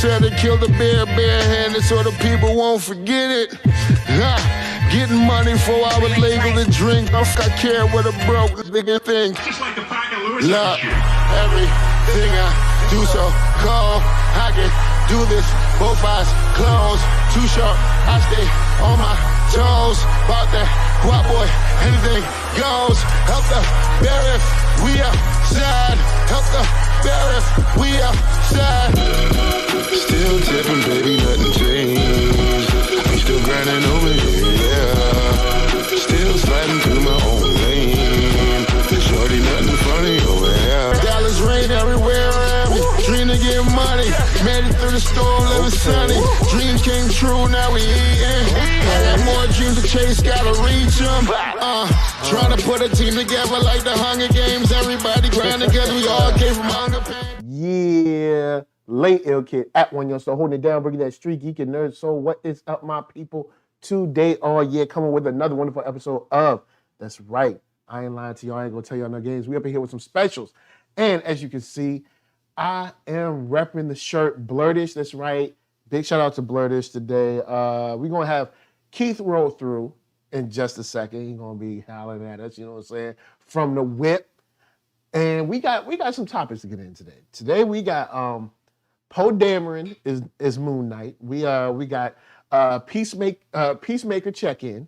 Said to kill the bear barehanded so the people won't forget it. Getting money for our legal to drink. I care what a broke nigga think. Just like the pack of Lewis. Look, everything I do so cold. I can do this, both eyes closed. Too short, I stay on my toes. About that guap boy, anything goes. Help the bear if we outside. Help the bear if we outside. Still tipping, baby, nothing changed. I'm still grinding over here, yeah. Still sliding through my own lane. Shorty, nothing funny over here. Dallas rain everywhere around me. Dream to get money. Made it through the storm, living sunny. Dreams came true, now we eating. I got more dreams to chase, gotta reach them. Trying to put a team together like the Hunger Games. Everybody grinding because we all came from hunger pain. Yeah. Late ill kid at OneYoungsta, holding it down, bringing that StreetGeek and NERDSoul. What is up, my people? Today, coming with another wonderful episode of That's Right. I ain't lying to y'all. I ain't gonna tell y'all no games. We up in here with some specials. And as you can see, I am repping the shirt Blerdish. That's right. Big shout out to Blerdish today. We're gonna have Keith roll through in just a second. He's gonna be howling at us, you know what I'm saying, from the whip. And we got some topics to get in today. Today we got Poe Dameron is Moon Knight. We got Peacemaker check-in.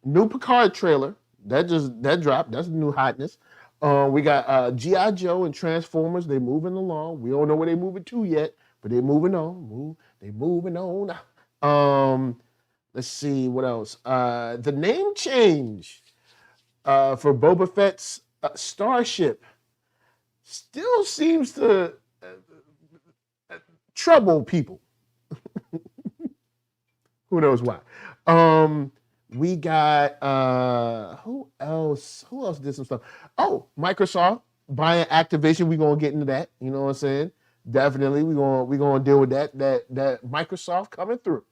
New Picard trailer that dropped. That's new hotness. We got G.I. Joe and Transformers. They moving along. We don't know where they moving to yet, but they moving on. They moving on. Let's see what else. The name change for Boba Fett's Starship still seems to trouble people. Who knows why? We got who else? Who else did some stuff? Oh, Microsoft buying Activision. We're gonna get into that. You know what I'm saying? Definitely, we're gonna deal with that Microsoft coming through.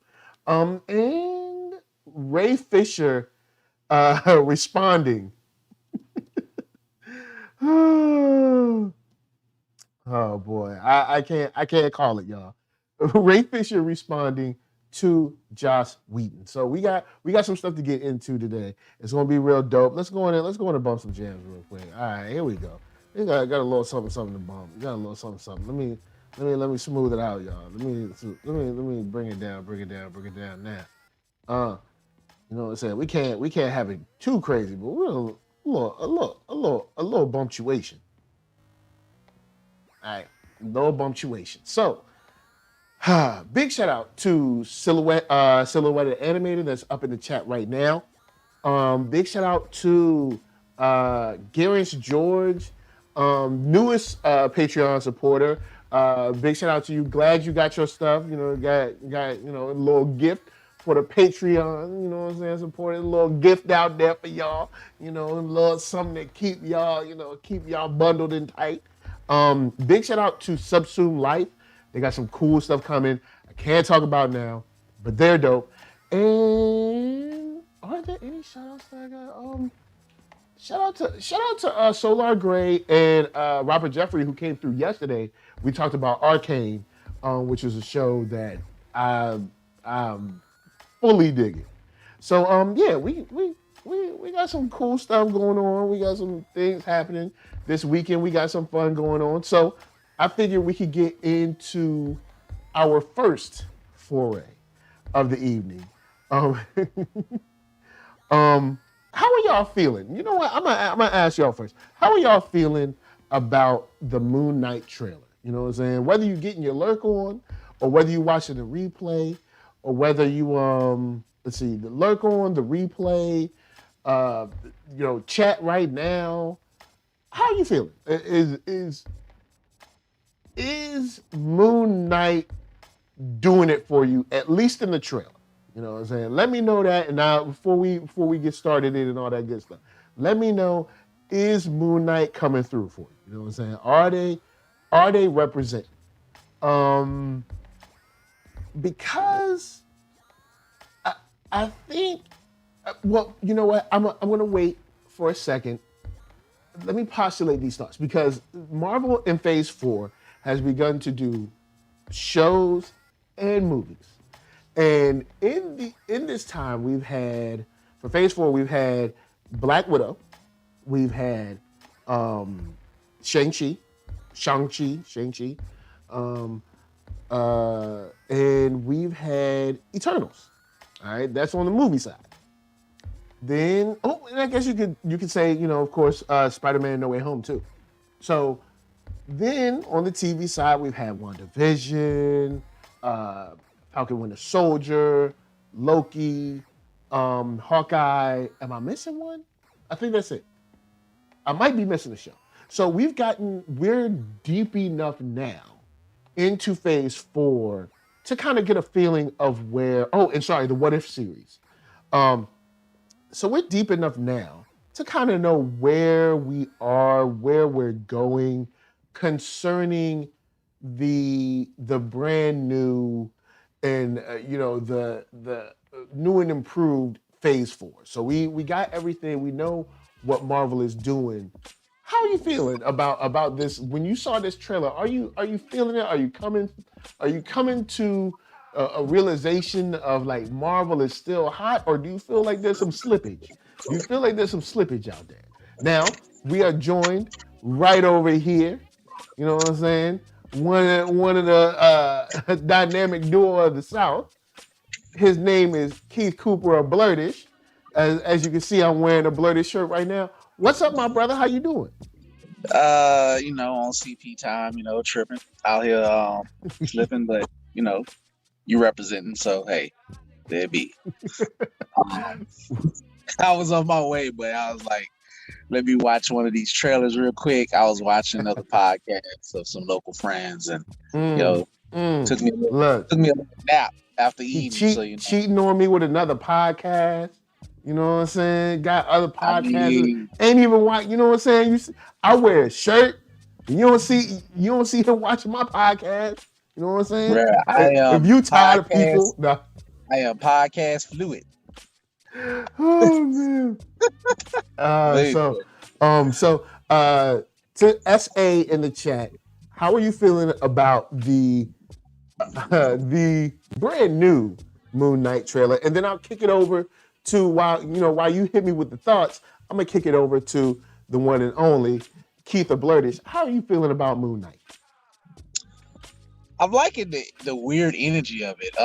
And Ray Fisher responding. Oh boy, I can't call it, y'all. Ray Fisher responding to Joss Whedon. So we got some stuff to get into today. It's gonna be real dope. Let's go in and bump some jams real quick. All right, here we go. We got a little something to bump. We got a little something. Let me smooth it out, y'all. Let me bring it down now. You know what I'm saying? We can't have it too crazy, but we're a little bumptuation. All right, no punctuation. So, big shout out to Silhouette Animator that's up in the chat right now. Big shout out to Garance George, newest Patreon supporter. Big shout out to you. Glad you got your stuff. You know, got a little gift for the Patreon. You know what I'm saying? Supporting a little gift out there for y'all. You know, a little something to keep y'all bundled and tight. Big shout out to Subsume Life. They got some cool stuff coming. I can't talk about now, but they're dope. And are there any shout outs that I got? Shout out to Solar Gray and Robert Jeffrey, who came through yesterday. We talked about Arcane, which is a show that I'm fully digging. So yeah, we got some cool stuff going on. We got some things happening this weekend. We got some fun going on. So I figured we could get into our first foray of the evening. How are y'all feeling? You know what? I'm gonna ask y'all first. How are y'all feeling about the Moon Knight trailer? You know what I'm saying? Whether you getting your lurk on, or whether you watching the replay, or whether you let's see, the lurk on, the replay, chat right now. How are you feeling? Is Moon Knight doing it for you, at least in the trailer? You know what I'm saying? Let me know that. And now, before we get started in and all that good stuff, let me know, is Moon Knight coming through for you? You know what I'm saying? Are they representing? Because I think, well, you know what? I'm going to wait for a second. Let me postulate these thoughts, because Marvel in Phase 4 has begun to do shows and movies. And in this time, we've had, for Phase 4, we've had Black Widow, we've had Shang-Chi, and we've had Eternals. All right, that's on the movie side. Then, and I guess you could say, you know, of course, Spider-Man No Way Home too. So then on the TV side, we've had WandaVision, Falcon Winter Soldier, Loki, Hawkeye. Am I missing one? I think that's it. I might be missing a show. So we're deep enough now into Phase 4 to kind of get a feeling of where, the What If series. So we're deep enough now to kind of know where we are, where we're going concerning the brand new and the new and improved Phase 4. So we got everything. We know what Marvel is doing. How are you feeling about this? When you saw this trailer, are you feeling it? Are you coming to a realization of like Marvel is still hot, or do you feel like there's some slippage? Do you feel like there's some slippage out there? Now, we are joined right over here. You know what I'm saying? One of the dynamic duo of the South. His name is Keith Cooper of Blerdish. As you can see, I'm wearing a Blerdish shirt right now. What's up, my brother? How you doing? On CP time, tripping out here, slipping, but you representing, so hey, there be. I was on my way, but I was like, let me watch one of these trailers real quick. I was watching another podcast of some local friends, and took me a little nap after eating. Cheating on me with another podcast. You know what I'm saying? Got other I podcasts. mean, Ain't even watch. You know what I'm saying? I wear a shirt. You don't see him watching my podcast. You know what I'm saying? bruh, If you tired of people, nah. I am podcast fluid. Oh man. So to SA in the chat, how are you feeling about the brand new Moon Knight trailer? And then I'll kick it over to while you hit me with the thoughts, I'm gonna kick it over to the one and only Keith Blerdish. How are you feeling about Moon Knight? I'm liking the weird energy of it.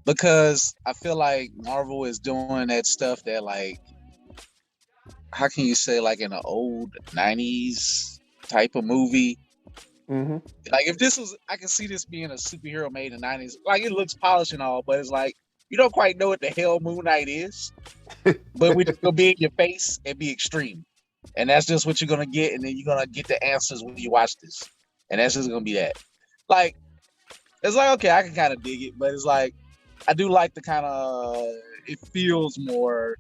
Because I feel like Marvel is doing that stuff that, like, how can you say, like, in an old 90s type of movie? Mm-hmm. Like, if this was, I can see this being a superhero made in the 90s. Like, it looks polished and all, but it's like, you don't quite know what the hell Moon Knight is. But we're just going to be in your face and be extreme. And that's just what you're going to get. And then you're going to get the answers when you watch this. And that's just going to be that. Like, it's like, okay, I can kind of dig it. But it's like, I do like the kind of, it feels more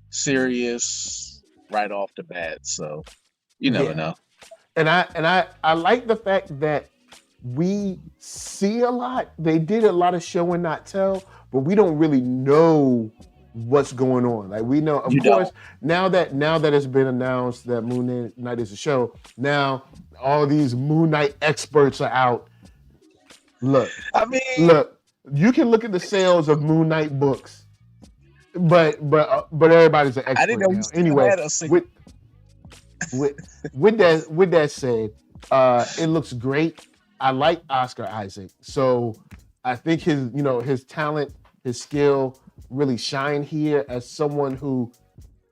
serious right off the bat. So you never know. And I like the fact that we see a lot. They did a lot of show and not tell, but we don't really know what's going on. Like, we know, of course, now that it's been announced that Moon Knight is a show, now all these Moon Knight experts are out. Look, you can look at the sales of Moon Knight books, but everybody's an expert. I didn't know now. Anyway, with that said, it looks great. I like Oscar Isaac, so I think his talent, his skill really shine here as someone who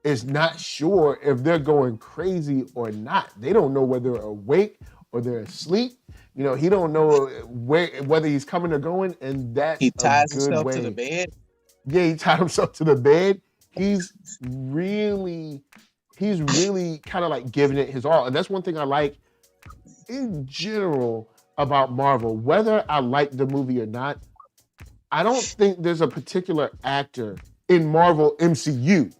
is not sure if they're going crazy or not. They don't know whether they're awake or they're asleep. He don't know whether he's coming or going, and that's he ties himself to the bed. Yeah, he tied himself to the bed. He's really kind of like giving it his all, and that's one thing I like in general about Marvel. Whether I like the movie or not, I don't think there's a particular actor in Marvel MCU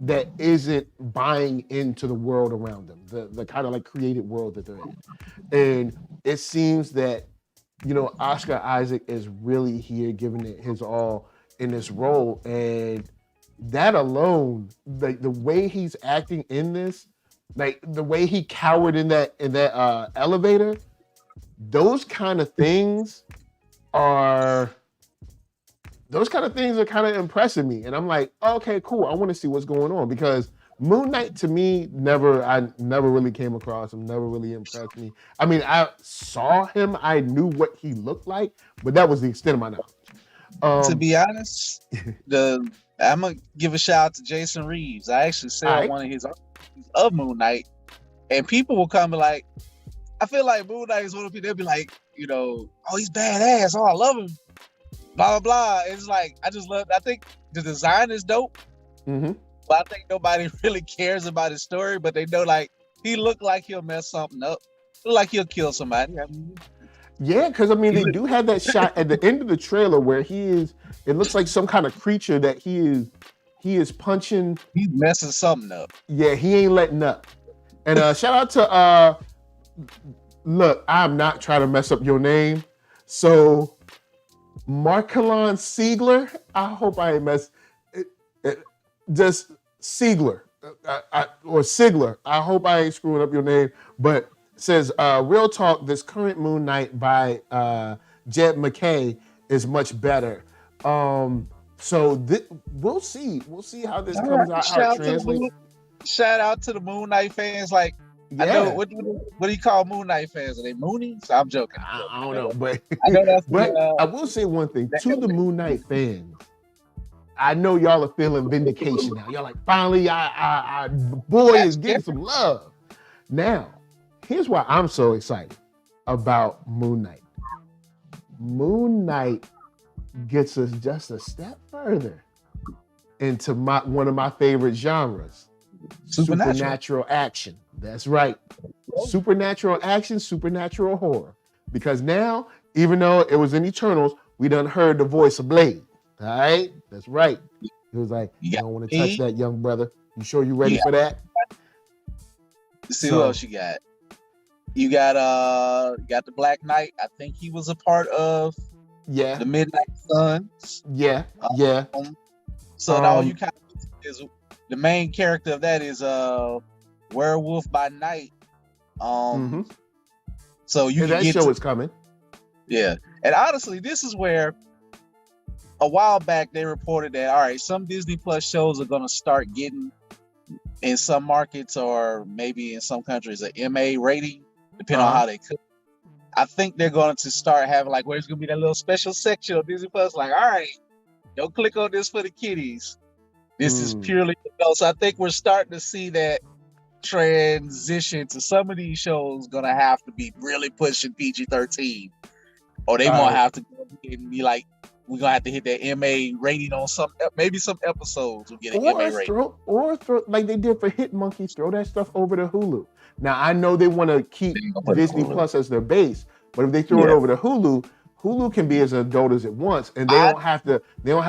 that isn't buying into the world around them, the kind of like created world that they're in. And it seems that, Oscar Isaac is really here giving it his all in this role. And that alone, like the way he's acting in this, like the way he cowered in that elevator, those kind of things are kind of impressing me. And I'm like, okay, cool. I want to see what's going on, because Moon Knight to me, I never really came across him, never really impressed me. I mean, I saw him, I knew what he looked like, but that was the extent of my knowledge. To be honest, I'm going to give a shout out to Jason Reeves. I actually saw one of his of Moon Knight, and people will come and like, I feel like Moon Knight is one of the people, they'll be like, oh, he's badass. Oh, I love him. Blah, blah, blah. It's like, I think the design is dope. Mm-hmm. But I think nobody really cares about his story, but they know, like, he looked like he'll mess something up. Look like he'll kill somebody. Yeah, because, I mean, they do have that shot at the end of the trailer where it looks like some kind of creature that he is punching. He's messing something up. Yeah, he ain't letting up. And shout out to, look, I'm not trying to mess up your name. So, Markelon Siegler, I hope I ain't mess just Siegler or Sigler. I hope I ain't screwing up your name, but it says, real talk, this current Moon Knight by Jed McKay is much better. So we'll see how this comes out, how it translates. Shout out to the Moon Knight fans. Like, yeah. I know, what do you call Moon Knight fans? Are they Moonies? I'm joking. I don't know, but I know that's I will say one thing to the Moon Knight fans. I know y'all are feeling vindication now. Y'all like, finally, our boy is getting some love. Now, here's why I'm so excited about Moon Knight. Moon Knight gets us just a step further into one of my favorite genres, supernatural action. That's right. Supernatural action, supernatural horror. Because now, even though it was in Eternals, we done heard the voice of Blade. All right? That's right. He was like, You "You got don't want to me. touch that, young brother. You sure you ready You for that?" Let's see who else you got. You got the Black Knight. I think he was a part of Yeah, the Midnight Suns. yeah. So now you kind of is the main character of that is Werewolf by Night. So you And can that get show to, is coming. yeah. And honestly, this is where a while back they reported that all right, some Disney Plus shows are gonna start getting in some markets or maybe in some countries a MA rating, depending on how they cook. I think they're going to start having like where it's gonna be that little special section of Disney Plus, like, all right, don't click on this for the kiddies. This is purely adults. So I think we're starting to see that transition to some of these shows gonna have to be really pushing PG-13, or they won't have to go and be like, we're gonna have to hit that MA rating on maybe some episodes will get an MA rating. Or throw like they did for Hit Monkey, throw that stuff over to Hulu. Now I know they want to keep Disney Plus as their base, but if they throw it over to Hulu, Hulu can be as adult as it wants, and they don't have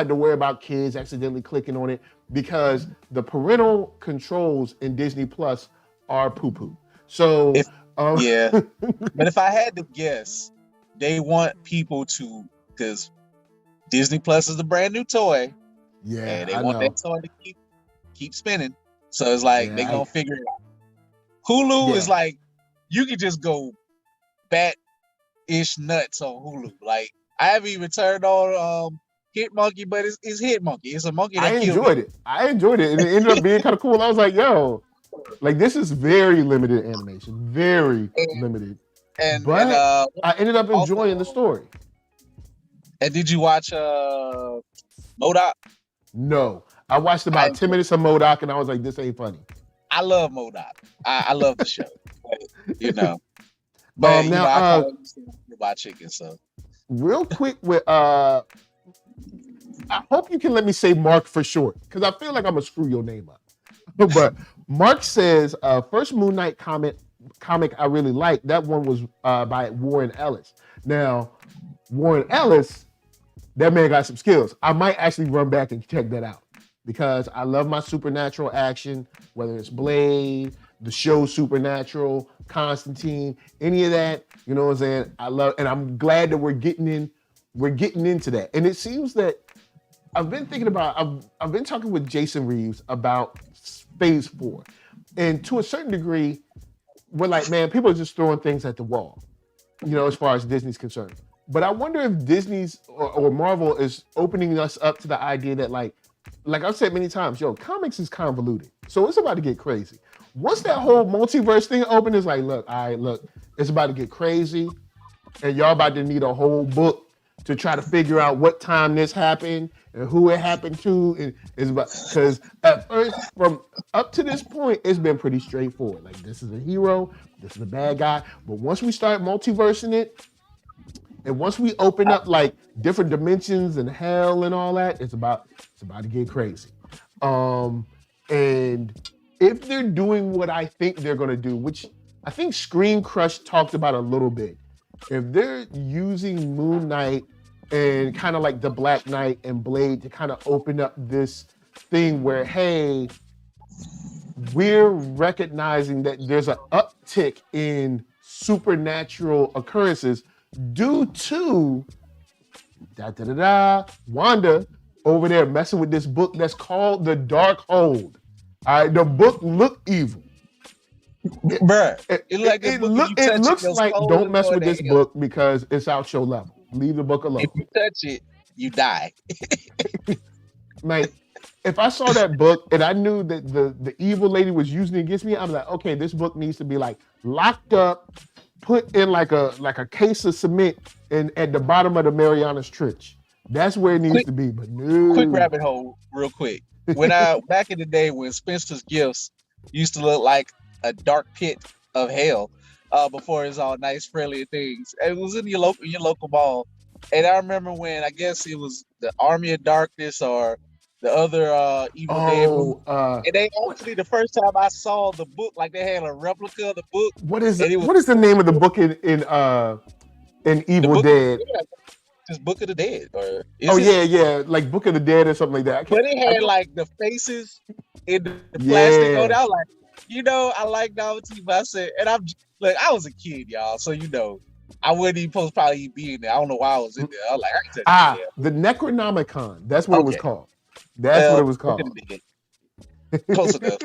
to worry about kids accidentally clicking on it, because the parental controls in Disney Plus are poo-poo. So but if I had to guess, they want people to, because Disney Plus is the brand new toy. Yeah, and they want that toy to keep spinning. So it's like they're gonna figure it out. Hulu is like you can just go bat-ish nuts on Hulu. Like I haven't even turned on Hit Monkey, but it's Hit Monkey. It's a monkey that I enjoyed it. And it ended up being kind of cool. I was like, yo, like this is very limited animation. Very limited. But I ended up enjoying the story. And did you watch MODOK? No. I watched about 10 minutes of MODOK and I was like, this ain't funny. I love MODOK. I love the show. But, But now, I buy chicken, so real quick with I hope you can let me say Mark for short, because I feel like I'm gonna screw your name up. But Mark says first Moon Knight comic I really liked. That one was by Warren Ellis. Now, Warren Ellis, that man got some skills. I might actually run back and check that out, because I love my supernatural action, whether it's Blade, the show Supernatural, Constantine, any of that, you know what I'm saying? I love, and I'm glad that we're getting into that. And it seems that I've been talking with Jason Reeves about Phase 4. And to a certain degree, we're like, man, people are just throwing things at the wall, you know, as far as Disney's concerned. But I wonder if Disney's or Marvel is opening us up to the idea that like I've said many times, comics is convoluted. So it's about to get crazy. Once that whole multiverse thing open, it's like, look, it's about to get crazy. And y'all about to need a whole book to try to figure out what time this happened and who it happened to. And it's about, because at first, from up to this point, it's been pretty straightforward. Like, this is a hero, this is a bad guy. But once we start multiversing it, and once we open up like different dimensions and hell and all that, it's about to get crazy. And if they're doing what I think they're gonna do, which I think Screen Crush talked about a little bit, if they're using Moon Knight and kind of like the Black Knight and Blade to kind of open up this thing where, hey, we're recognizing that there's an uptick in supernatural occurrences due to Wanda over there messing with this book that's called The Dark Hold. All right, the book look evil. Bruh, it looks like don't mess with this book because it's out your level. Leave the book alone. If you touch it, you die. Like, if I saw that book and I knew that the evil lady was using it against me, I'm like, okay, this book needs to be like locked up, put in like a case of cement and at the bottom of the Marianas Trench. That's where it needs to be. But no. Quick rabbit hole, real quick. When back in the day when Spencer's Gifts used to look like a dark pit of hell, before it was all nice, friendly things. It was in your local mall. And I remember when I guess it was the Army of Darkness or the other Evil Dead movie. And they actually, the first time I saw the book, like they had a replica of the book. What is the name of the book in Evil Dead? just Book of the Dead, or Oh yeah, like Book of the Dead or something like that. But it had like the faces in the plastic on it. I was like, I like novelty, but I said, and I was a kid, y'all, so I wouldn't even supposed to probably be in there. I don't know why I was in there. I was like, I can touch the Necronomicon. That's what it was called. That's what it was called. Close enough.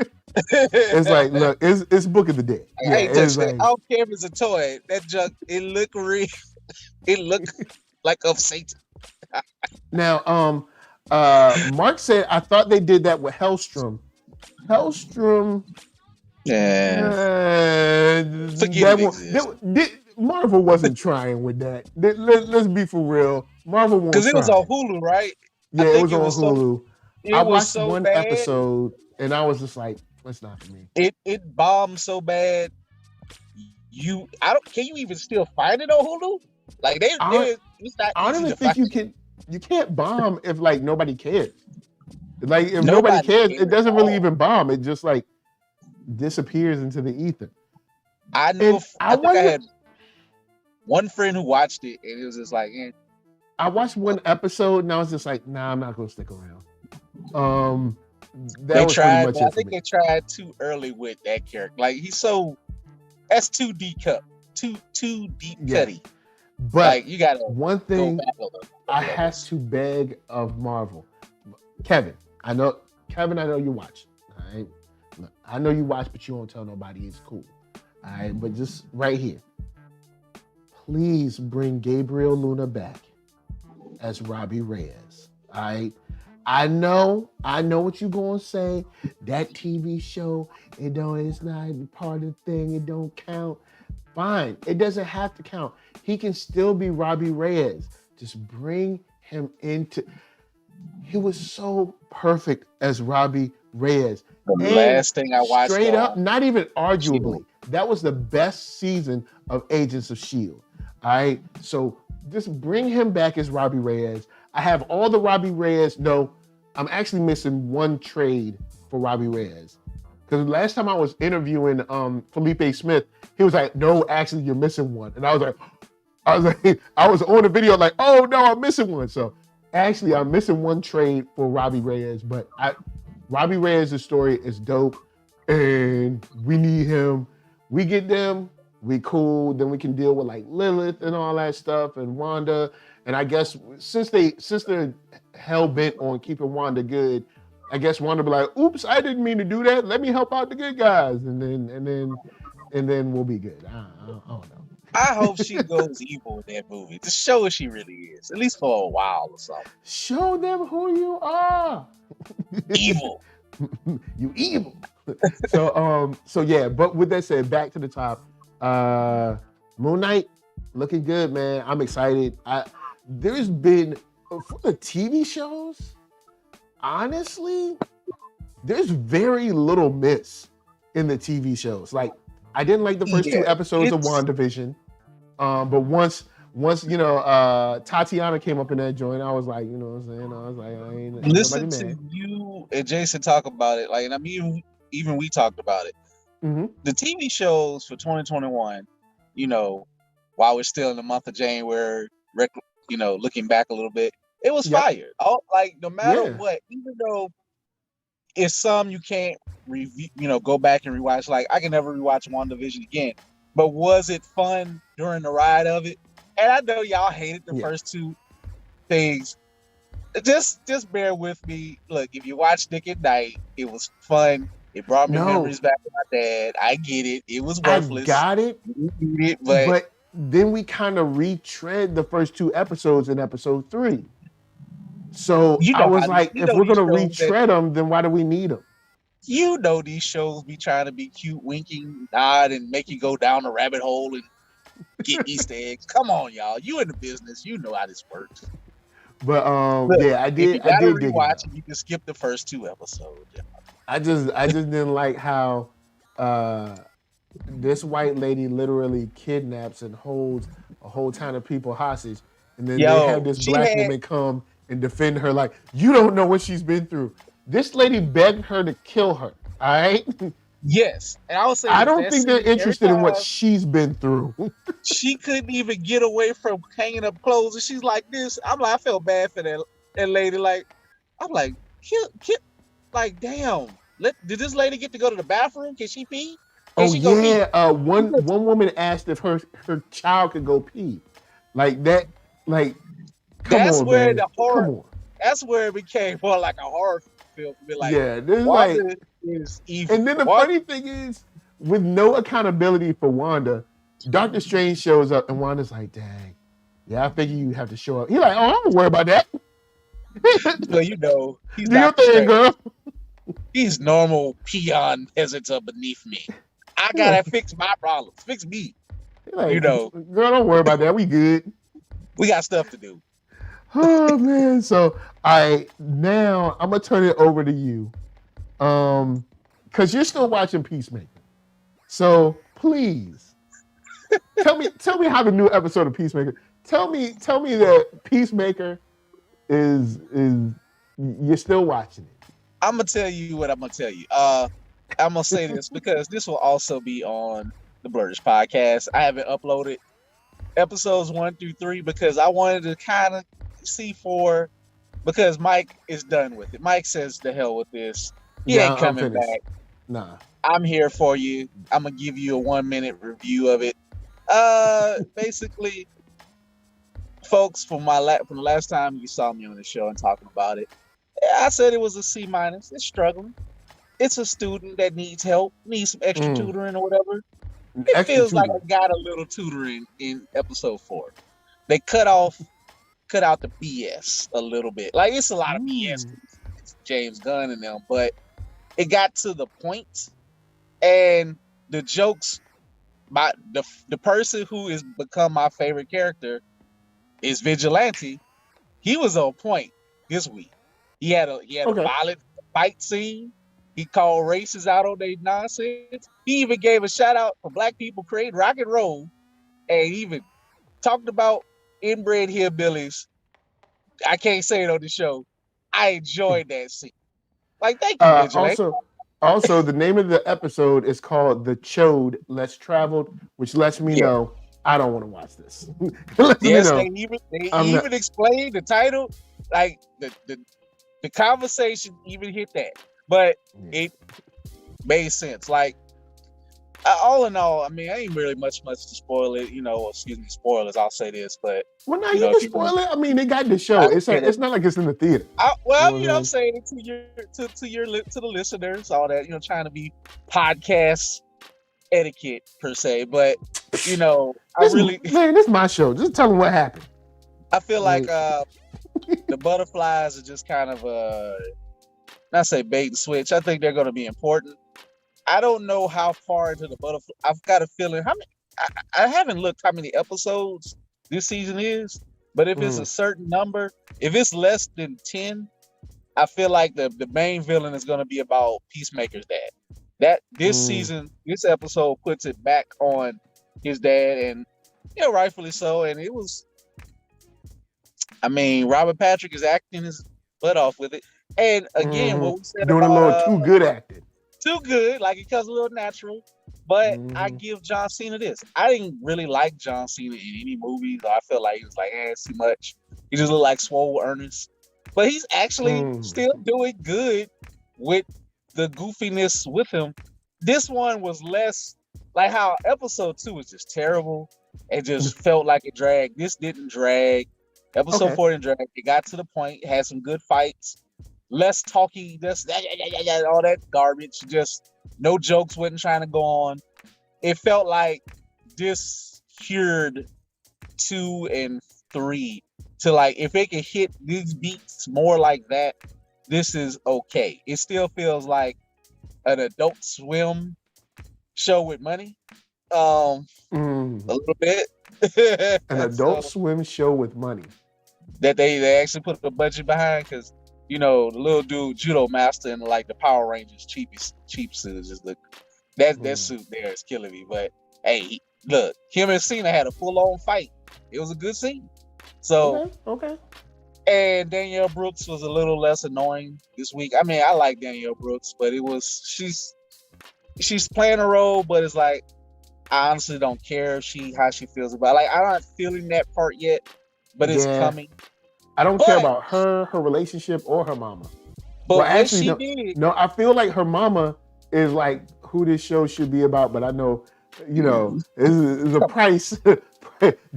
It's like, look, it's Book of the Dead. I ain't touched that. I don't care if it's a toy. That junk, it look real. It look like of Satan. Now, Mark said, I thought they did that with Hellstrom. Marvel wasn't trying with that. Let's be for real. Marvel won't. Because it was on Hulu, right? Yeah, it was on Hulu. I watched one episode and I was just like, that's not for me. It bombed so bad. Can you even still find it on Hulu? Like I don't even think you can. You can't bomb if like nobody cares. Like if nobody cares, it doesn't really even bomb. It just like disappears into the ether. I think I had one friend who watched it and it was just like, I watched one episode and I was just like, nah, I'm not gonna stick around. They tried. I think they tried too early with that character. Like that's too deep cut, too deep cutty. But like, you gotta one thing I have to beg of Marvel, Kevin. I know you watch. All right, look, I know you watch, but you won't tell nobody. It's cool. All right, but just right here, please bring Gabriel Luna back as Robbie Reyes. All right. I know what you're gonna say. That TV show, it's not part of the thing. It don't count. Fine, it doesn't have to count. He can still be Robbie Reyes. Just bring him into. He was so perfect as Robbie Reyes. The last thing I watched, straight up, not even arguably, that was the best season of Agents of S.H.I.E.L.D. All right, so just bring him back as Robbie Reyes. I have all the Robbie Reyes. No, I'm actually missing one trade for Robbie Reyes. Because last time I was interviewing Felipe Smith, he was like, no, actually, you're missing one. And I was on the video like, oh, no, I'm missing one. So actually, I'm missing one trade for Robbie Reyes. But Robbie Reyes' story is dope. And we need him. We get them, we cool. Then we can deal with like Lilith and all that stuff and Wanda. And I guess since they're hell bent on keeping Wanda good, I guess Wanda be like, "Oops, I didn't mean to do that. Let me help out the good guys," and then we'll be good. I don't know. I hope she goes evil in that movie to show what she really is, at least for a while or something. Show them who you are. Evil. You evil. So yeah. But with that said, back to the top. Moon Knight looking good, man. I'm excited. There's been for the TV shows, honestly, there's very little miss in the TV shows. Like, I didn't like the first two episodes of WandaVision, but once Tatiana came up in that joint, I was like, you know what I'm saying? I was like, I ain't listen to you and Jason talk about it. Like, and I mean, even we talked about it. Mm-hmm. The TV shows for 2021, while we're still in the month of January, looking back a little bit, it was fire. No matter what, even though it's some you can't review, go back and rewatch. Like, I can never rewatch WandaVision again. But was it fun during the ride of it? And I know y'all hated the first two things. Just bear with me. Look, if you watch Nick at Night, it was fun. It brought me memories back of my dad. I get it. It was worthless. I got it. But then we kind of retread the first two episodes in episode 3. So I was like, if we're going to retread them, then why do we need them? These shows be trying to be cute, winking, nod, and make you go down a rabbit hole and get Easter eggs. Come on, y'all. You in the business. You know how this works. But I did. If you gotta rewatch it, you can skip the first 2 episodes. I just didn't like how this white lady literally kidnaps and holds a whole ton of people hostage, and then they have this black woman come and defend her like, you don't know what she's been through. This lady begged her to kill her. All right, Yes, and I would say I this, don't that think they're scene, every interested in what time she's been through. she couldn't even get away from hanging up clothes, and she's like this. I'm like, I felt bad for that lady. Like, I'm like, like, damn. Did this lady get to go to the bathroom? Can she pee? Can Oh she go pee? yeah, one woman asked if her child could go pee, like that. Like, come That's on, where man, the horror. come on. That's where it became more like a horror film. To be like, Yeah, this is like, Wanda is evil. and then the Wanda, funny thing is, with no accountability for Wanda, Doctor Strange shows up, and Wanda's like, "Dang, yeah, I figure you have to show up." He's like, "Oh, I don't worry about that. well, you know, he's Do your Doctor thing, Strange. girl." These normal peon peasants are beneath me. I gotta fix my problems. Fix me. Like, You know, girl, don't worry about that. We good. we got stuff to do. Oh man. So now I'm gonna turn it over to you. Because you're still watching Peacemaker. So please tell me how the new episode of Peacemaker. Tell me that Peacemaker is you're still watching it. I'm gonna tell you what I'm gonna tell you. I'm gonna say this because this will also be on the Blerdish podcast. I haven't uploaded episodes 1 through 3 because I wanted to kind of see because Mike is done with it. Mike says the hell with this. He ain't coming back. Nah. I'm here for you. I'm gonna give you a 1-minute review of it. Basically, folks, from the last time you saw me on the show and talking about it, I said it was a C-. It's struggling. It's a student that needs help, needs some extra tutoring or whatever. It feels like I got a little tutoring in episode 4. They cut out the BS a little bit. Like, it's a lot of BS. It's James Gunn and them, but it got to the point, and the jokes. The person who has become my favorite character is Vigilante. He was on point this week. He had a violent fight scene. He called races out on their nonsense. He even gave a shout out for black people creating rock and roll, and even talked about inbred hillbillies. I can't say it on the show. I enjoyed that scene. Like, thank you, Vigilante. Also, the name of the episode is called "The Choad Less Traveled," which lets me know I don't want to watch this. Yes, they even explained the title. Like, the conversation even hit that, but it made sense. Like, all in all, I mean, I ain't really much to spoil it. Excuse me, spoilers. I'll say this, but you can spoil it. I mean, they got the show. It's not like it's in the theater. I'm saying it to the listeners, all that. Trying to be podcast etiquette per se, but this is my show. Just tell them what happened. I feel like the butterflies are just kind of not say bait and switch. I think they're going to be important. I don't know how far into the butterfly. I've got a feeling I haven't looked how many episodes this season is, but if it's a certain number, if it's less than 10, I feel like the main villain is going to be about Peacemaker's dad. That this season, this episode puts it back on his dad, and rightfully so. And it was, I mean, Robert Patrick is acting his butt off with it. And again, what we said doing about, a little too good acting. Too good, like it comes a little natural. But I give John Cena this. I didn't really like John Cena in any movies. I felt like he was like, it's too much. He just looked like swole Ernest. But he's actually still doing good with the goofiness with him. This one was less like how episode 2 was just terrible. It just felt like it dragged. This didn't drag. Episode 4 didn't drag. It got to the point. It had some good fights. Less talky, just all that garbage. Just no jokes wasn't trying to go on. It felt like this cured 2 and 3 to like if it could hit these beats more like that, this is okay. It still feels like an Adult Swim show with money. A little bit. An Adult Swim show with money. That they actually put the budget behind, because the little dude, Judo Master, and like the Power Rangers cheap suits just look. That suit there is killing me. But hey, look, him and Cena had a full-on fight. It was a good scene. So okay. And Danielle Brooks was a little less annoying this week. I mean, I like Danielle Brooks, but she's she's playing a role, but it's like I honestly don't care how she feels about it. Like I'm not feeling that part yet, but it's coming. I don't care about her relationship, or her mama. But well, what actually, she did, no, I feel like her mama is like who this show should be about, but I know, you know, it's a price.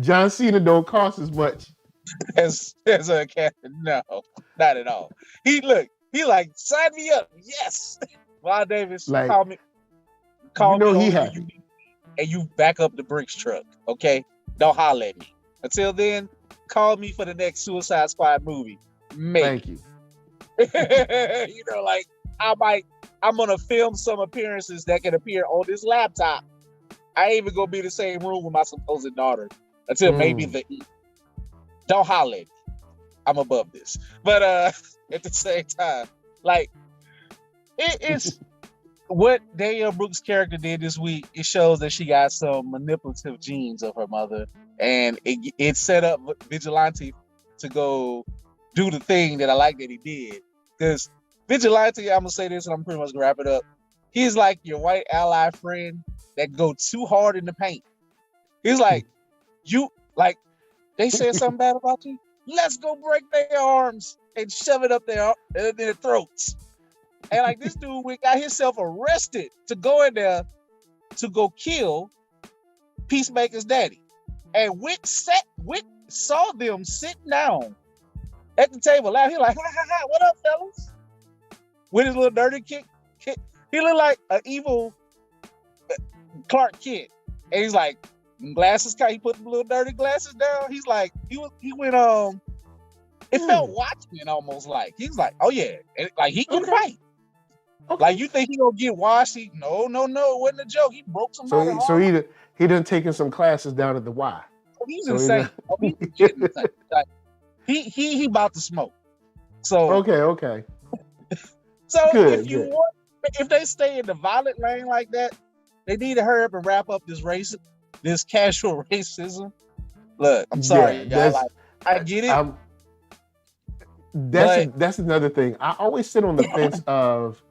John Cena don't cost as much. as a captain. No, not at all. He like, sign me up. Yes. Ron Davis, Like, call me he happy. and you back up the Brinks truck, okay? Don't holler at me. Until then, call me for the next Suicide Squad movie. Thank you. You know, like I'm gonna film some appearances that can appear on this laptop. I ain't even gonna be in the same room with my supposed daughter until maybe the E. Don't holler at me. I'm above this. But at the same time, like it's what Danielle Brooks' character did this week. It shows that she got some manipulative genes of her mother, and it set up Vigilante to go do the thing that I like that he did. Because Vigilante, I'm gonna say this, and I'm pretty much gonna wrap it up. He's like your white ally friend that go too hard in the paint. He's like, they said something bad about you. Let's go break their arms and shove it up their throats. And like this dude got himself arrested to go in there to go kill Peacemaker's daddy. And Wick saw them sitting down at the table laughing. He like, ha, what up, fellas? With his little dirty kick. He looked like an evil Clark Kent. And he's like, glasses, he put the little dirty glasses down. He's like, he went it felt Watchmen almost like. He's like, oh yeah. And like he can fight. Okay. Like you think he gonna get washed? No, it wasn't a joke. He broke somebody. So he done taken some classes down at the Y. Oh, he's insane. He's insane. Like, he about to smoke. So okay. So if they stay in the violent lane like that, they need to hurry up and wrap up this casual racism. Look, I'm sorry, y'all. Like, I get it. That's another thing. I always sit on the fence of,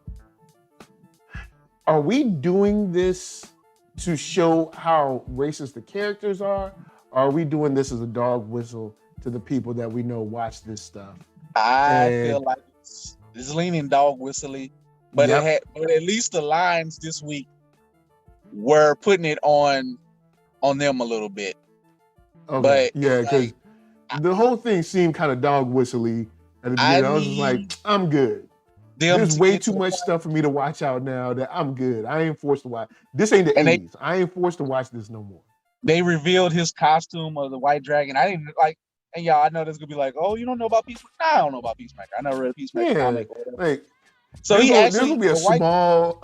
are we doing this to show how racist the characters are? Or are we doing this as a dog whistle to the people that we know watch this stuff? I feel like it's leaning dog whistly, but but at least the lines this week were putting it on them a little bit. Okay. But yeah, because the whole thing seemed kind of dog whistly at the beginning. I was just like, I'm good. There's way too much stuff for me to watch out now that I'm good. I ain't forced to watch. This ain't the 80s. I ain't forced to watch this no more. They revealed his costume of the White Dragon. I didn't like, and y'all, I know this gonna be like, oh, you don't know about Peacemaker? Nah, I don't know about Peacemaker. I never read a Peacemaker comic. Like, so there's gonna be a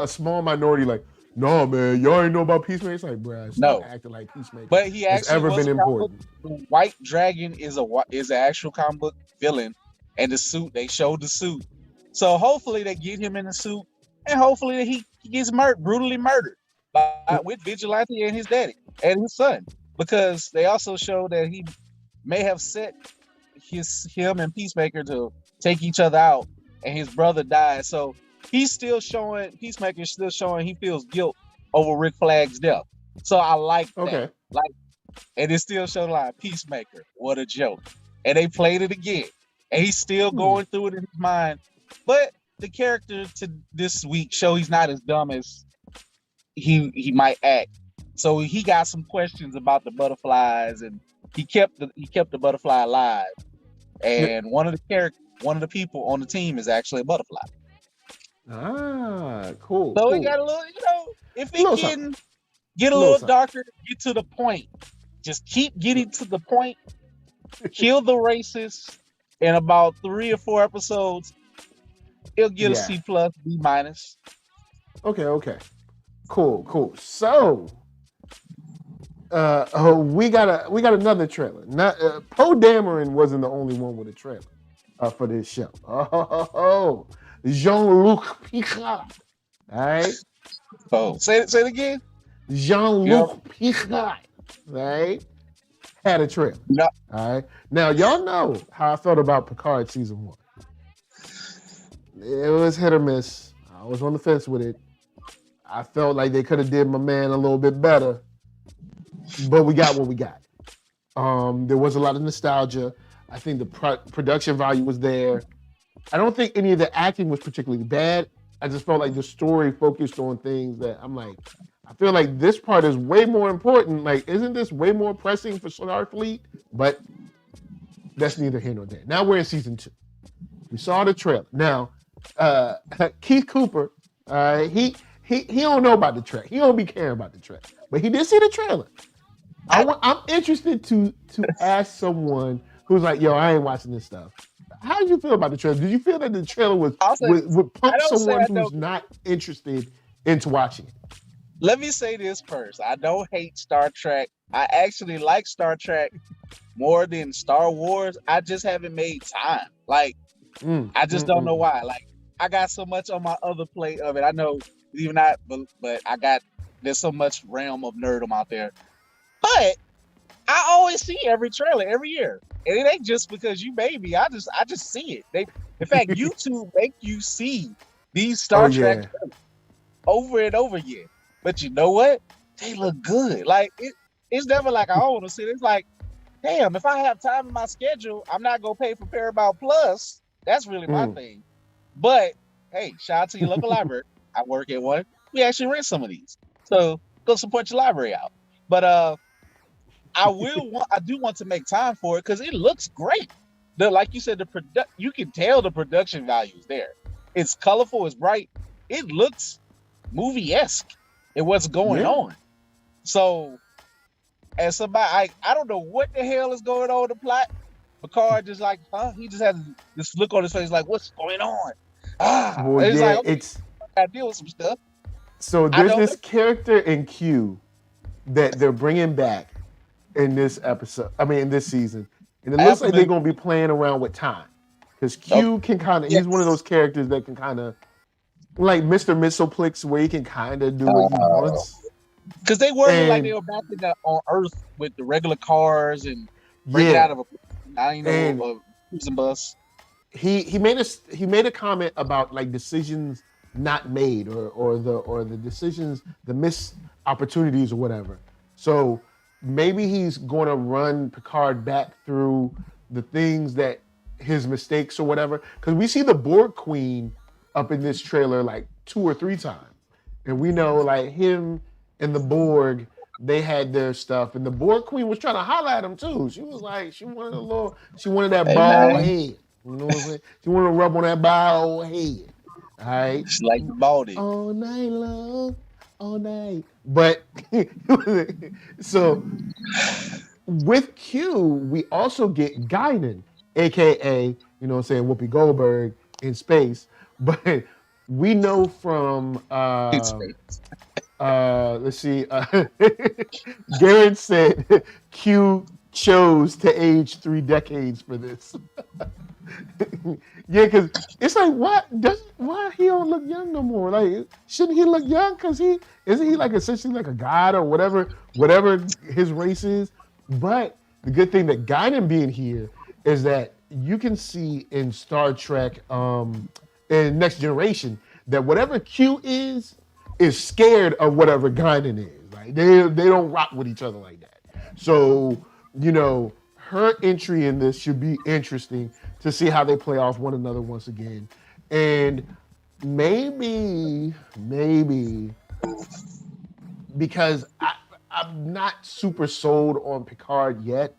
small minority like, no man, y'all ain't know about Peacemaker. It's like, bruh, stop acting like Peacemaker. But he actually ever been important. The White Dragon is an actual comic book villain, and the suit, they showed the suit. So hopefully they get him in the suit, and hopefully he gets brutally murdered with Vigilante and his daddy and his son, because they also show that he may have set him and Peacemaker to take each other out, and his brother died. So Peacemaker's still showing he feels guilt over Rick Flag's death. So I like that. Like, and it's still showing like Peacemaker, what a joke. And they played it again, and he's still going through it in his mind. But the character to this week show he's not as dumb as he might act. So he got some questions about the butterflies, and he kept the butterfly alive. And one of the people on the team is actually a butterfly. Ah, cool. So he got a little, if he can get a little darker, get to the point. Just keep getting to the point. Kill the racists in about 3 or 4 episodes. He'll get a C+, B-. Okay. Cool. So we got another trailer. Poe Dameron wasn't the only one with a trailer for this show. Oh, Jean-Luc Picard. All right. Oh, say it again. Jean-Luc Picard. All right. Had a trailer. No. All right. Now y'all know how I felt about Picard season 1. It was hit or miss. I was on the fence with it. I felt like they could have did my man a little bit better, but we got what we got. There was a lot of nostalgia. I think the production value was there. I don't think any of the acting was particularly bad. I just felt like the story focused on things that I'm like, I feel like this part is way more important. Like, isn't this way more pressing for Starfleet? But that's neither here nor there. Now we're in season 2. We saw the trailer. Now, Keith Cooper, he don't know about the Trek. He don't be caring about the Trek, but he did see the trailer. I'm interested to ask someone who's like, yo, I ain't watching this stuff. How did you feel about the trailer? Did you feel that the trailer would pump someone who's not interested into watching it? Let me say this first. I don't hate Star Trek. I actually like Star Trek more than Star Wars. I just haven't made time. Like, I just don't know why. Like, I got so much on my other plate of it. I know, even not, but there's so much realm of nerdom out there. But I always see every trailer every year. And it ain't just because you made me. I just see it. In fact, YouTube make you see these Star Trek over and over again. But you know what? They look good. Like it's never like I want to see it. It's like, damn, if I have time in my schedule, I'm not gonna pay for Paramount Plus. That's really my thing. But hey, shout out to your local library. I work at one. We actually rent some of these. So go support your library out. But I do want to make time for it because it looks great. Like you said, you can tell the production value is there. It's colorful, it's bright. It looks movie-esque in what's going on. So, as somebody, I don't know what the hell is going on in the plot. Picard just like, he just has this look on his face like, what's going on? It's I deal with some stuff. So there's this character in Q that they're bringing back in this episode. I mean, in this season, and it looks like they're gonna be playing around with time because Q can kind of. He's one of those characters that can kind of, like Mr. Mistleplex, where he can kind of do what he wants. Because they were like they were back on Earth with the regular cars and breaking out of a cruising bus. He made a comment about like decisions not made or the decisions, the missed opportunities or whatever. So maybe he's going to run Picard back through the things that his mistakes or whatever. Because we see the Borg Queen up in this trailer like 2 or 3 times, and we know like him and the Borg, they had their stuff, and the Borg Queen was trying to holler at him too. She was like, she wanted that bald head. You know what I'm saying? She wanted to rub on that bald head. All right, she like the baldy all night long, all night. But so with Q, we also get Guinan, aka you know what I'm saying, Whoopi Goldberg in space. But we know from let's see, Garrett said Q chose to age 3 decades for this. Yeah, because it's like, why he don't look young no more? Like, shouldn't he look young? Because isn't he like essentially like a god or whatever his race is? But the good thing that Guinan being here is that you can see in Star Trek, in Next Generation, that whatever Q is scared of whatever Guinan is. Like they don't rock with each other like that. So, you know, her entry in this should be interesting to see how they play off one another once again. And maybe, because I'm not super sold on Picard yet.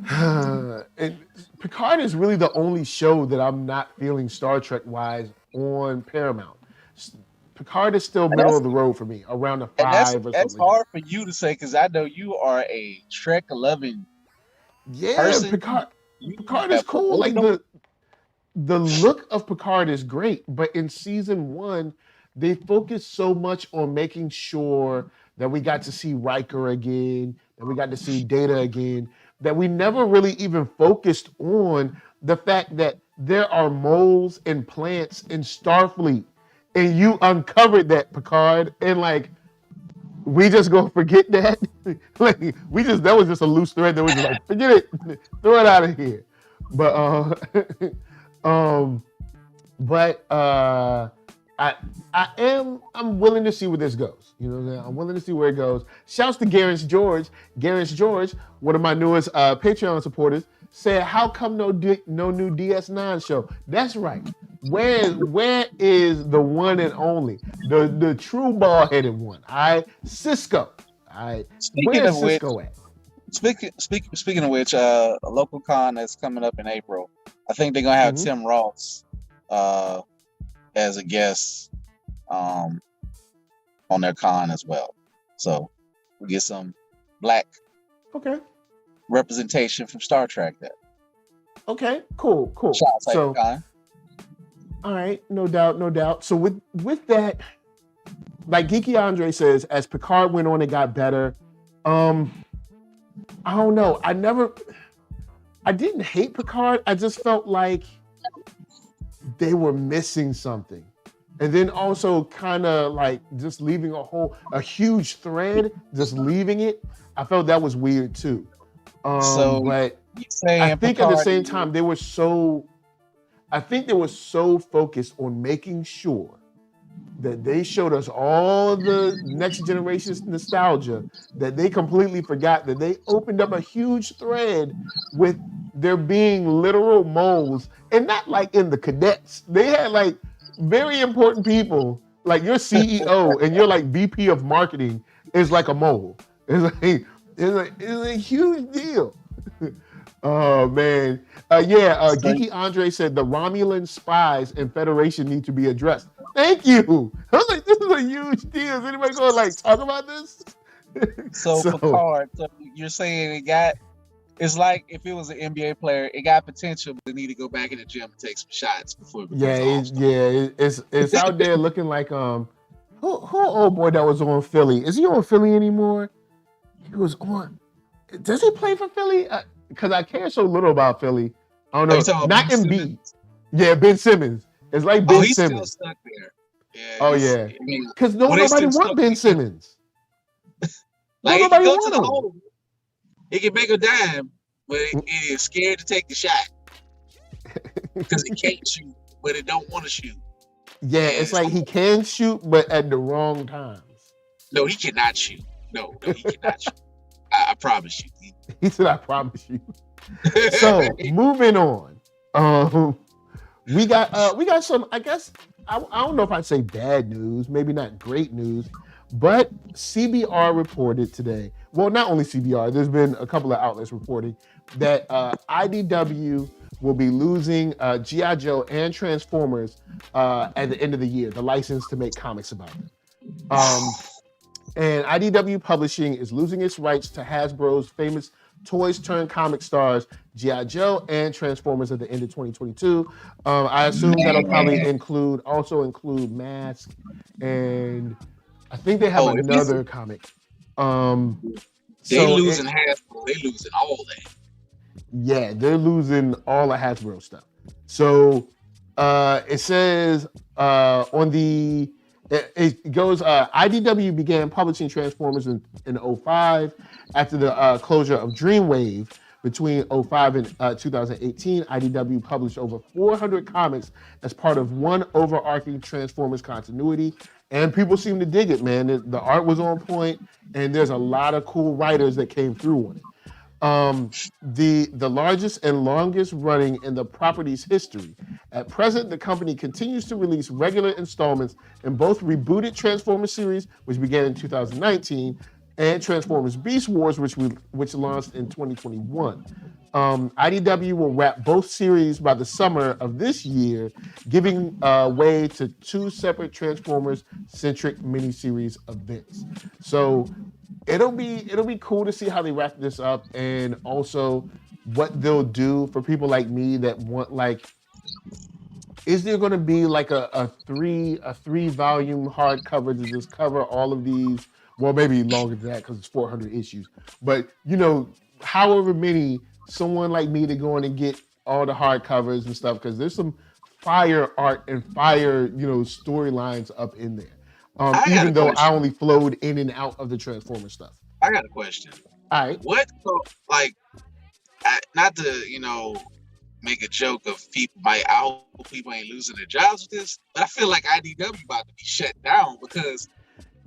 And Picard is really the only show that I'm not feeling Star Trek-wise on Paramount. Picard is still middle of the road for me, around a 5 or something. That's hard for you to say because I know you are a Trek-loving person. Picard is cool. Like the look of Picard is great, but in season 1, they focused so much on making sure that we got to see Riker again, that we got to see Data again, that we never really even focused on the fact that there are moles and plants in Starfleet. And you uncovered that, Picard, and like we just gonna forget that. Like that was just a loose thread that was just like, forget it, throw it out of here. But I'm willing to see where this goes. You know what I'm saying? I'm willing to see where it goes. Shouts to Garris George. Garris George, one of my newest Patreon supporters, said, "How come no new DS9 show?" That's right. Where is the one and only, the true ball-headed one? All right, Cisco. All right, where's Cisco at? Speaking of which, a local con that's coming up in April. I think they're gonna have Tim Ross as a guest on their con as well. So we get some black representation from Star Trek there. Okay, cool. So, all right, no doubt. So with that, like Geeky Andre says, as Picard went on, it got better. I don't know. I didn't hate Picard. I just felt like they were missing something. And then also kind of like just leaving a huge thread, just leaving it. I felt that was weird too. But I think at the same time, they were so focused on making sure that they showed us all of the next generation's nostalgia that they completely forgot that they opened up a huge thread with there being literal moles, and not like in the cadets. They had like very important people, like your CEO and your like VP of marketing is like a mole. It's a huge deal. Oh man. Geeky Andre said the Romulan spies and Federation need to be addressed. Thank you. I was like, this is a huge deal. Is anybody going to like talk about this? So Picard, so you're saying it's like if it was an NBA player, it got potential, but they need to go back in the gym and take some shots before it becomes it's out there looking like who old boy that was on Philly? Is he on Philly anymore? He was on. Does he play for Philly? Because I care so little about Philly. I don't know. Not Embiid. Yeah, Ben Simmons. It's like Ben Simmons. He's still stuck there. Yeah. Because nobody want Ben Simmons. Like nobody he want him. Hole. He can make a dime, but he is scared to take the shot because he can't shoot, but he don't want to shoot. Yeah, it's like he can shoot, but at the wrong times. No, he cannot shoot. No, he cannot shoot. I promise you. He said, "I promise you." So moving on, we got some. I guess I don't know if I'd say bad news, maybe not great news, but CBR reported today. Well, not only CBR. There's been a couple of outlets reporting that IDW will be losing G.I. Joe and Transformers at the end of the year, the license to make comics about them. And IDW Publishing is losing its rights to Hasbro's famous toys turned comic stars G.I. Joe and Transformers at the end of 2022. I assume that'll probably include Mask, and I think they have another comic. They losing Hasbro. They losing all that. Yeah, they're losing all the Hasbro stuff. So it says on the. It goes, IDW began publishing Transformers in 2005 after the closure of Dreamwave. Between 2005 and 2018, IDW published over 400 comics as part of one overarching Transformers continuity. And people seem to dig it, man. The art was on point, and there's a lot of cool writers that came through on it. The largest and longest running in the property's history. At present, the company continues to release regular installments in both rebooted Transformers series, which began in 2019, and Transformers Beast Wars, which launched in 2021. IDW will wrap both series by the summer of this year, giving way to two separate Transformers-centric miniseries events. So it'll be cool to see how they wrap this up, and also what they'll do for people like me that want, like, is there going to be like a three volume hardcover to just cover all of these? Well, maybe longer than that because it's 400 issues. But however many, someone like me to go in and get all the hardcovers and stuff, because there's some fire art and fire storylines up in there. Even though I only flowed in and out of the Transformer stuff. I got a question. All right. What, like, not to, make a joke of people I hope people ain't losing their jobs with this, but I feel like IDW about to be shut down because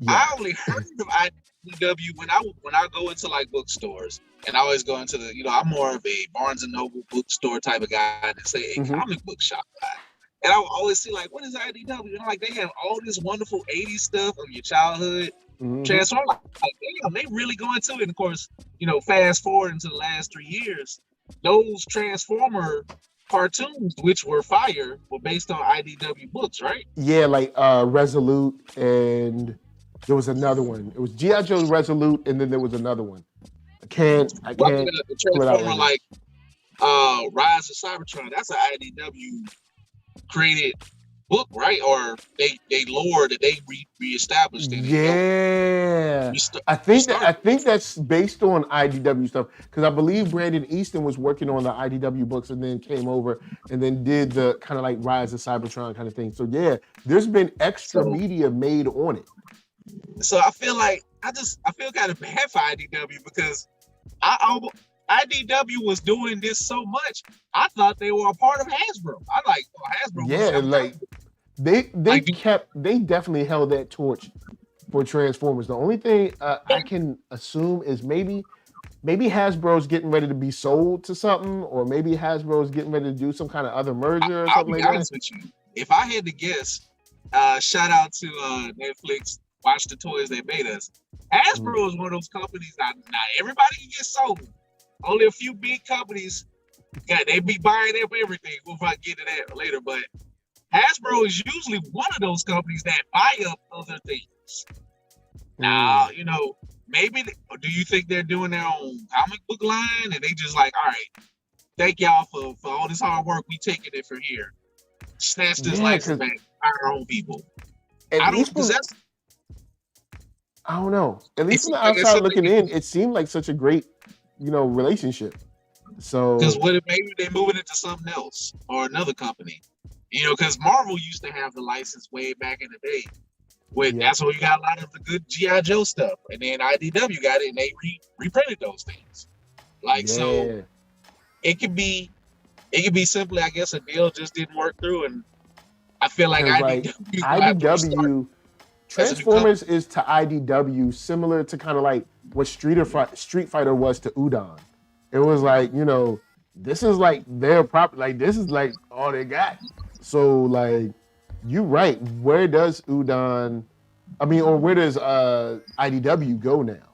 I only heard of IDW when I go into like bookstores, and I always go into the, I'm more of a Barnes and Noble bookstore type of guy than say a comic book shop guy. And I will always see like, what is IDW? And like, they have all this wonderful 80s stuff of your childhood. Transform, like damn, they really go into it. And of course, fast forward into the last 3 years, those Transformer cartoons, which were fire, were based on IDW books, right? Yeah, like Resolute, and there was another one. It was G.I. Joe Resolute, and then there was another one. I can't. The Transformer like Rise of Cybertron. That's an IDW created book, right? Or they lore that they reestablished in. Yeah, I think that's based on IDW stuff, because I believe Brandon Easton was working on the IDW books and then came over and then did the kind of like Rise of Cybertron kind of thing. So yeah, there's been extra media made on it. So I feel like I feel kind of bad for IDW because IDW was doing this so much. I thought they were a part of Hasbro. I like Hasbro. Yeah, like they definitely held that torch for Transformers. The only thing I can assume is maybe Hasbro's getting ready to be sold to something, or maybe Hasbro's getting ready to do some kind of other merger or something like that. I'll be honest with you. If I had to guess, shout out to Netflix, watch the toys they made us. Hasbro is one of those companies not everybody can get sold. Only a few big companies, they be buying up everything. We'll get to that later, but Hasbro is usually one of those companies that buy up other things. Now, maybe, do you think they're doing their own comic book line and they just like, all right, thank y'all for all this hard work. We taking it from here. Snatch this license back, our own people. I don't know. At least from the outside looking in, it seemed like such a great, relationship. So because maybe they're moving it to something else or another company. Because Marvel used to have the license way back in the day. That's where you got a lot of the good G.I. Joe stuff. And then IDW got it and they reprinted those things. So it could be simply, I guess, a deal just didn't work through. And I feel like IDW Transformers is to IDW similar to kind of like what Street Fighter was to Udon. It was like, this is like their property. Like, this is like all they got. So like, you're right. Where does where does IDW go now?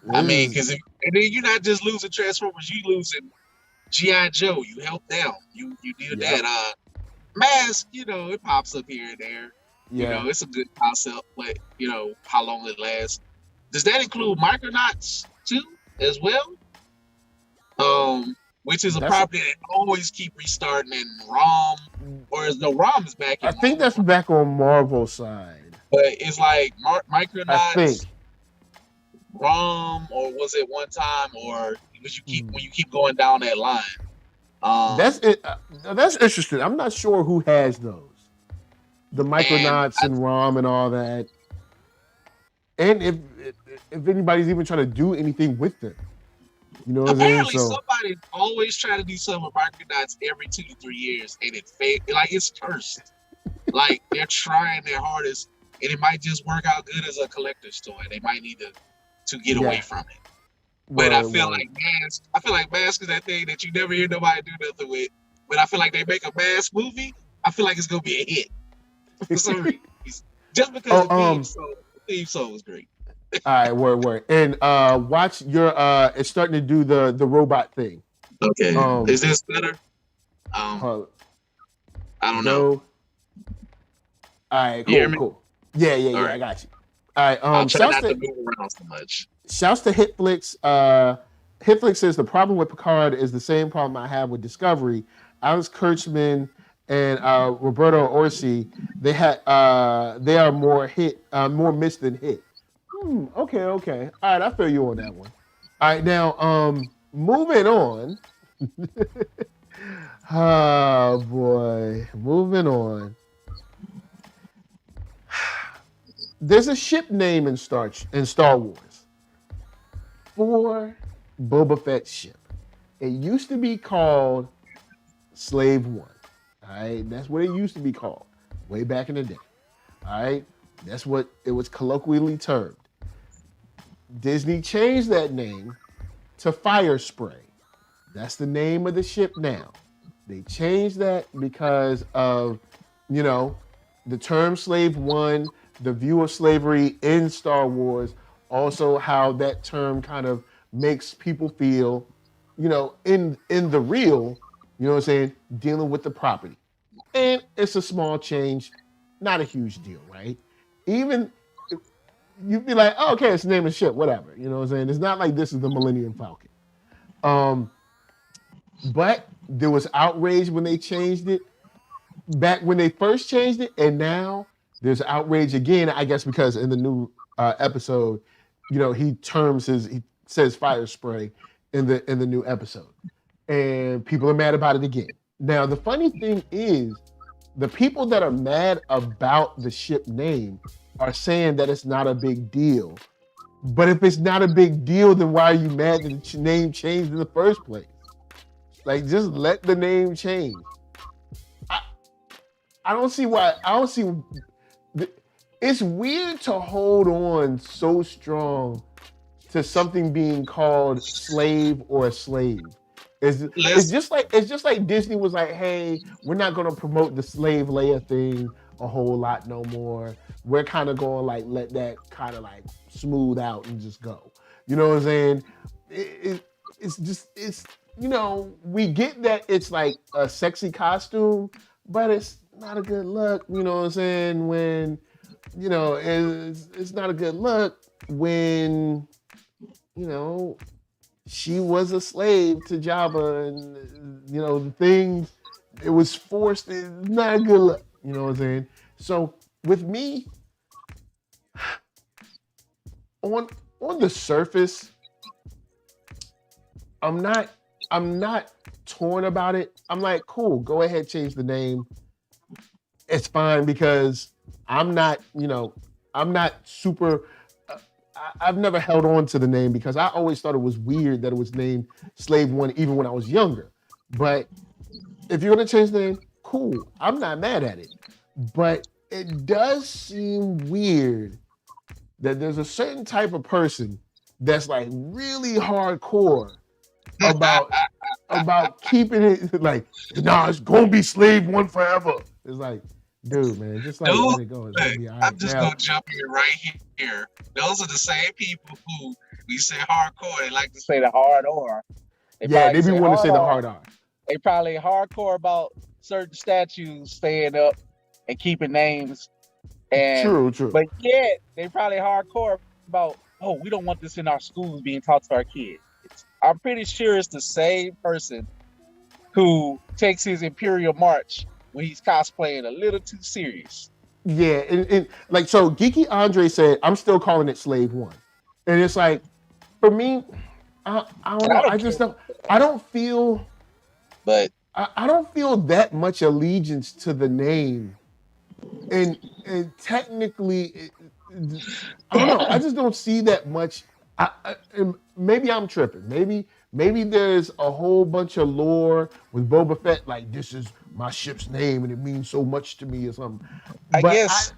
Because then you're not just losing Transformers, you losing G.I. Joe. You help them. You did that. Mask, it pops up here and there. Yeah. It's a good concept, but how long it lasts. Does that include Micronauts too, as well? Which is a property that always keep restarting, and ROM, ROM is back. I think that's back on Marvel side. But it's like Micronauts, ROM, or was it one time, or was when you keep going down that line? That's it. That's interesting. I'm not sure who has those. The Micronauts and ROM and all that. And if anybody's even trying to do anything with them. Apparently somebody always trying to do something with Micronauts every 2 to 3 years, and it failed. Like, it's cursed. Like, they're trying their hardest, and it might just work out good as a collector's toy. They might need to get away from it. But I feel like Mask is that thing that you never hear nobody do nothing with. But I feel like they make a Mask movie, I feel like it's gonna be a hit for some reason. Just because the theme song was great. All right, word. And watch your it's starting to do the robot thing. Okay. Is this better? I don't know. All right, cool. Yeah, right. I got you. All right. I'll try not to move around so much. Shouts to Hitflix. Hitflix says the problem with Picard is the same problem I have with Discovery. Alex Kurtzman and Roberto Orsi, they are more miss than hit. Okay. All right, I feel you on that one. All right, now moving on. Oh boy, moving on. There's a ship name in Star Wars for Boba Fett's ship. It used to be called Slave One. All right, that's what it used to be called way back in the day. All right, that's what it was colloquially termed. Disney changed that name to Firespray. That's the name of the ship now. They changed that because of, the term Slave One, the view of slavery in Star Wars, also how that term kind of makes people feel, in the real, you know what I'm saying, dealing with the property. And it's a small change, not a huge deal, right? Even you'd be like, oh, okay, it's the name of the ship, whatever. You know what I'm saying? It's not like this is the Millennium Falcon. But there was outrage when they changed it, back when they first changed it, and now there's outrage again, I guess, because in the new episode, he says Firespray in the new episode. And people are mad about it again. Now, the funny thing is, the people that are mad about the ship name are saying that it's not a big deal. But if it's not a big deal, then why are you mad that the name changed in the first place? Like, just let the name change. I don't see why. It's weird to hold on so strong to something being called slave or a slave. It's just like Disney was like, hey, we're not going to promote the slave Leia thing a whole lot no more. We're kind of going like let that kind of like smooth out and just go. You know what I'm saying? It's we get that it's like a sexy costume, but it's not a good look. You know what I'm saying? When it's not a good look when she was a slave to Jabba, and the things it was forced. It's not a good look. You know what I'm saying? So with me, on the surface, I'm not torn about it. I'm like, cool, go ahead, change the name. It's fine because I'm not super. I've never held on to the name because I always thought it was weird that it was named Slave One even when I was younger. But if you're gonna change the name, cool. I'm not mad at it. But it does seem weird that there's a certain type of person that's like really hardcore about keeping it like, nah, it's gonna be Slave One forever. It's like, dude, man, just like let it go. It's gonna be all right. I'm just gonna jump in right here. Those are the same people who we say hardcore. They like to say the hard R. They be wanting to say the hard R. They probably hardcore about certain statues staying up and keeping names. And true. But yet they probably hardcore about, oh, we don't want this in our schools being taught to our kids. I'm pretty sure it's the same person who takes his Imperial March when he's cosplaying a little too serious. Yeah, and like, so Geeky Andre said, I'm still calling it Slave One. And it's like, for me, I don't know. I don't feel that much allegiance to the name. And technically, I don't know. I just don't see that much. Maybe I'm tripping. Maybe there's a whole bunch of lore with Boba Fett, like, this is my ship's name and it means so much to me or something. I guess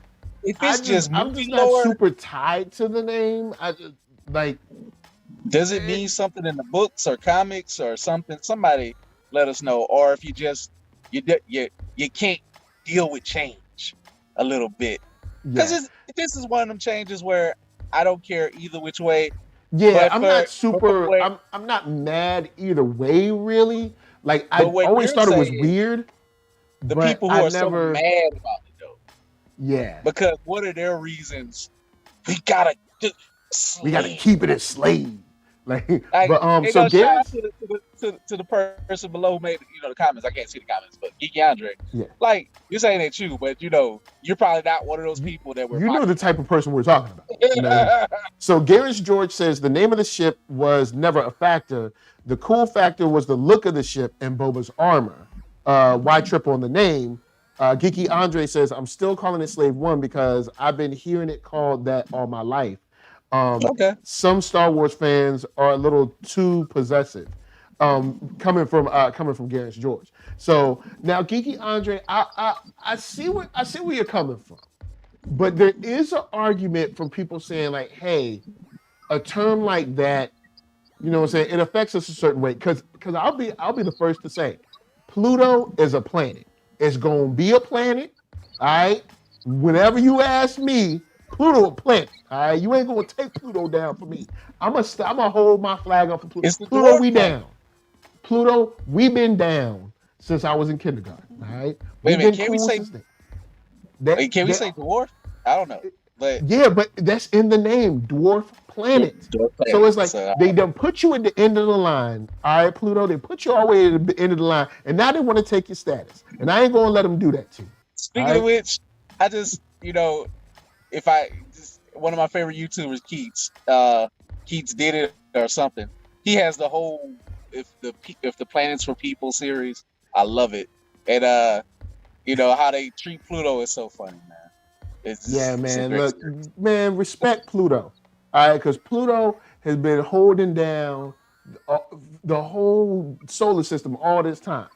I'm just not super tied to the name. Does it mean something in the books or comics or something? Somebody let us know. Or if you just you can't deal with change a little bit, because this is one of them changes where I don't care either which way. Yeah, I'm not mad either way, really. Like, I always thought it was weird. The people who are so mad about it, though. Yeah. Because what are their reasons? We gotta keep it as slave. So Gareth, to the person below who made the comments. I can't see the comments, but Geeky Andre, like, you're saying that you, but you're probably not one of those people that we're. You know the type of person we're talking about. So Gareth George says the name of the ship was never a factor. The cool factor was the look of the ship and Boba's armor. Why trip on the name? Geeky Andre says I'm still calling it Slave One because I've been hearing it called that all my life. Some Star Wars fans are a little too possessive. Coming from Garrett's George. So now, Geeky Andre, I see where you're coming from, but there is an argument from people saying like, hey, a term like that, you know what I'm saying, it affects us a certain way. Because I'll be the first to say, Pluto is a planet. It's gonna be a planet. All right. Whenever you ask me, Pluto a planet. All right. You ain't gonna take Pluto down for me. I'm gonna hold my flag up for Pluto. Pluto, we down. Pluto, we been down since I was in kindergarten. All right. Wait a minute, can we say dwarf? I don't know. But yeah, but that's in the name, dwarf planet. So it's like they done put you at the end of the line. All right, Pluto, they put you all the way at the end of the line, and now they want to take your status. And I ain't gonna let them do that to you. Speaking of which, I just, one of my favorite YouTubers, Keats did it or something. He has the whole if the planets for people series. I love it. And how they treat Pluto is so funny, man. Man, respect Pluto. All right, because Pluto has been holding down the whole solar system all this time.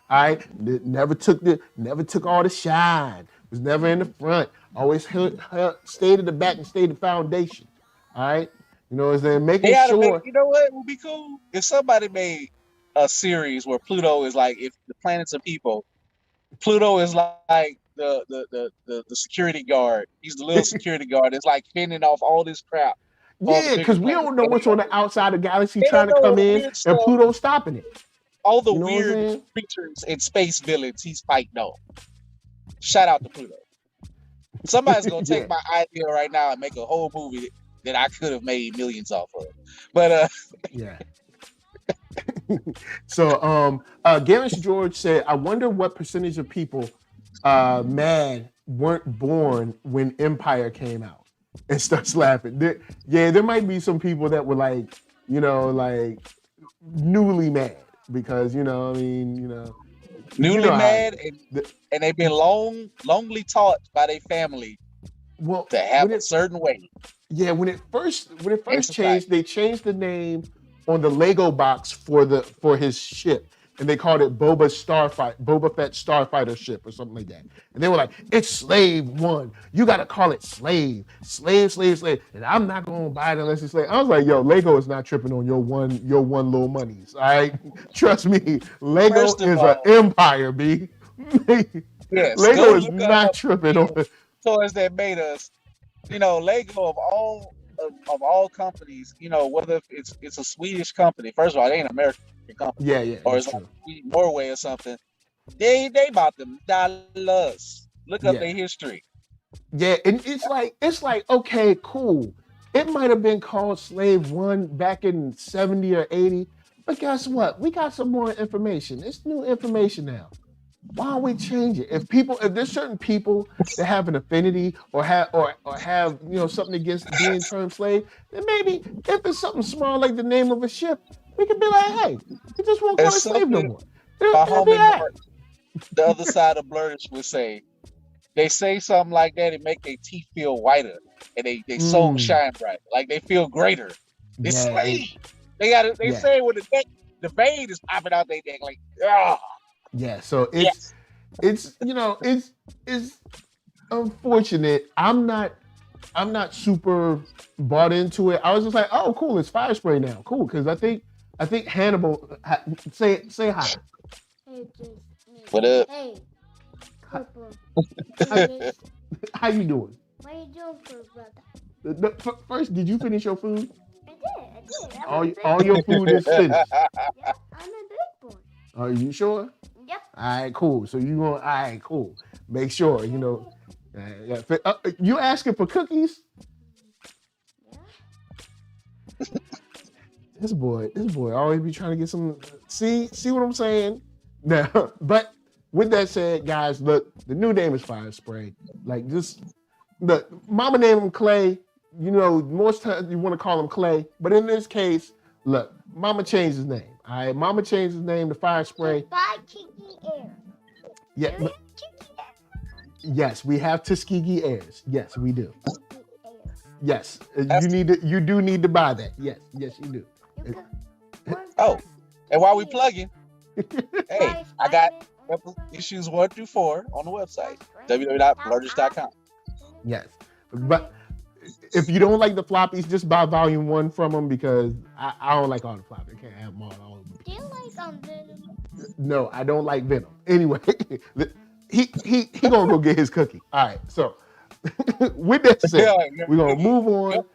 All right, it never took all the shine. Was never in the front. Always stayed at the back and stayed the foundation. All right, you know what I'm saying? Making sure. You know what would be cool if somebody made a series where Pluto is like, if the planets are people, Pluto is like the security guard. He's the little security guard. It's like fending off all this crap. Yeah, because we don't know what's on the outside of the galaxy trying to come in, and Pluto's stopping it. All the weird creatures and space villains he's fighting on. Shout out to Pluto. Somebody's gonna take my idea right now and make a whole movie that I could have made millions off of. But yeah. So Garrett's George said, I wonder what percentage of people mad weren't born when Empire came out, and starts laughing. There might be some people that were like, newly mad because, newly mad and they've been longly taught by their family to have a certain way. Yeah, when it first changed, they changed the name on the Lego box for his ship, and they called it Boba Fett Starfighter ship or something like that. And they were like, it's Slave 1. You got to call it Slave. And I'm not going to buy it unless it's Slave. I was like, yo, Lego is not tripping on your one little monies. All right? Trust me, Lego is an empire, B. Yes, Lego is not tripping on it. Toys that made us, Lego of all companies, whether it's a Swedish company. First of all, it ain't an American company. Yeah. Or it's like Norway or something. They bought them dollars. Look up their history. Yeah, and it's like okay, cool. It might have been called Slave 1 back in 70 or 80, but guess what? We got some more information. It's new information now. Why don't we change it? If there's certain people that have an affinity or have something against being termed slave, then maybe if it's something small like the name of a ship, we can be like, hey, we just won't call it slave no more. My homie Mark, the other side of Blerdish would say, they say something like that and make their teeth feel whiter and they soul shine bright, like they feel greater. It's slave. They say when the vein is popping out their neck, like Yeah, so it's unfortunate. I'm not super bought into it. I was just like, oh, cool, it's Firespray now, cool, because I think Hannibal say hi. Hey, what up? Hey, how you doing? What are you doing, brother? First, did you finish your food? I did. All your food is finished. Yeah, I'm a big boy. Are you sure? Yep. All right, cool. So all right, cool. Make sure, you asking for cookies? Yeah. This boy always be trying to get some, see what I'm saying? Now, but with that said, guys, look, the new name is Firespray. Like, just, the mama named him Clay. Most times you want to call him Clay, but in this case, look, mama changed his name. All right, mama changed his name to Firespray. By Kiki Air. Yeah. Yes, we have Tuskegee Airs. Yes, we do. Yes, you do need to buy that. Yes, you do. Oh, And while we plugging, hey, Firespray I got on issues 1 through 4 on the website, Firespray. www.blerdish.com. Yes, but if you don't like the floppies, just buy volume 1 from them because I don't like all the floppies. I can't have them all. Do you like Venom? No, I don't like Venom. Anyway, he gonna go get his cookie. All right, so with that said, we're gonna move on.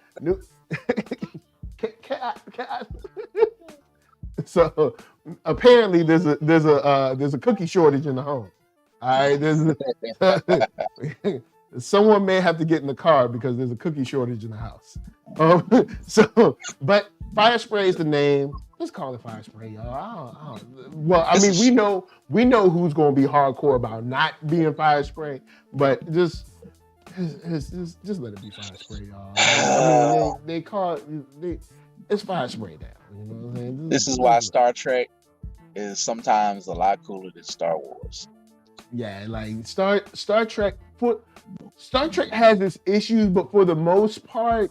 So apparently there's a cookie shortage in the home. All right, someone may have to get in the car because there's a cookie shortage in the house. But Firespray is the name. Let's call it Firespray, y'all. Well, I mean, we know who's going to be hardcore about not being Firespray, but just let it be Firespray, y'all. I mean, they call it's Firespray now. You know what I'm saying? This is why Star Trek is sometimes a lot cooler than Star Wars. Yeah, like Star Trek. Star Trek has its issues, but for the most part,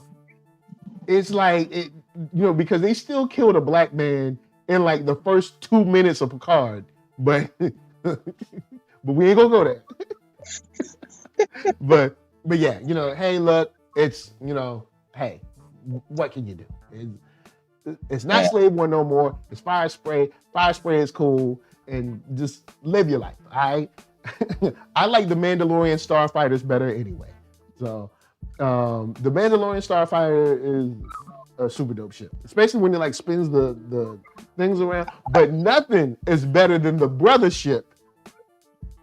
it's like it, because they still killed a black man in like the first 2 minutes of Picard, but we ain't gonna go there. but yeah, hey, look, it's hey, what can you do? It's not Slave One no more. It's Firespray. Firespray is cool, and just live your life. All right. I like the Mandalorian Starfighters better anyway. So the Mandalorian Starfighter is a super dope ship, especially when it like spins the things around. But nothing is better than the brother ship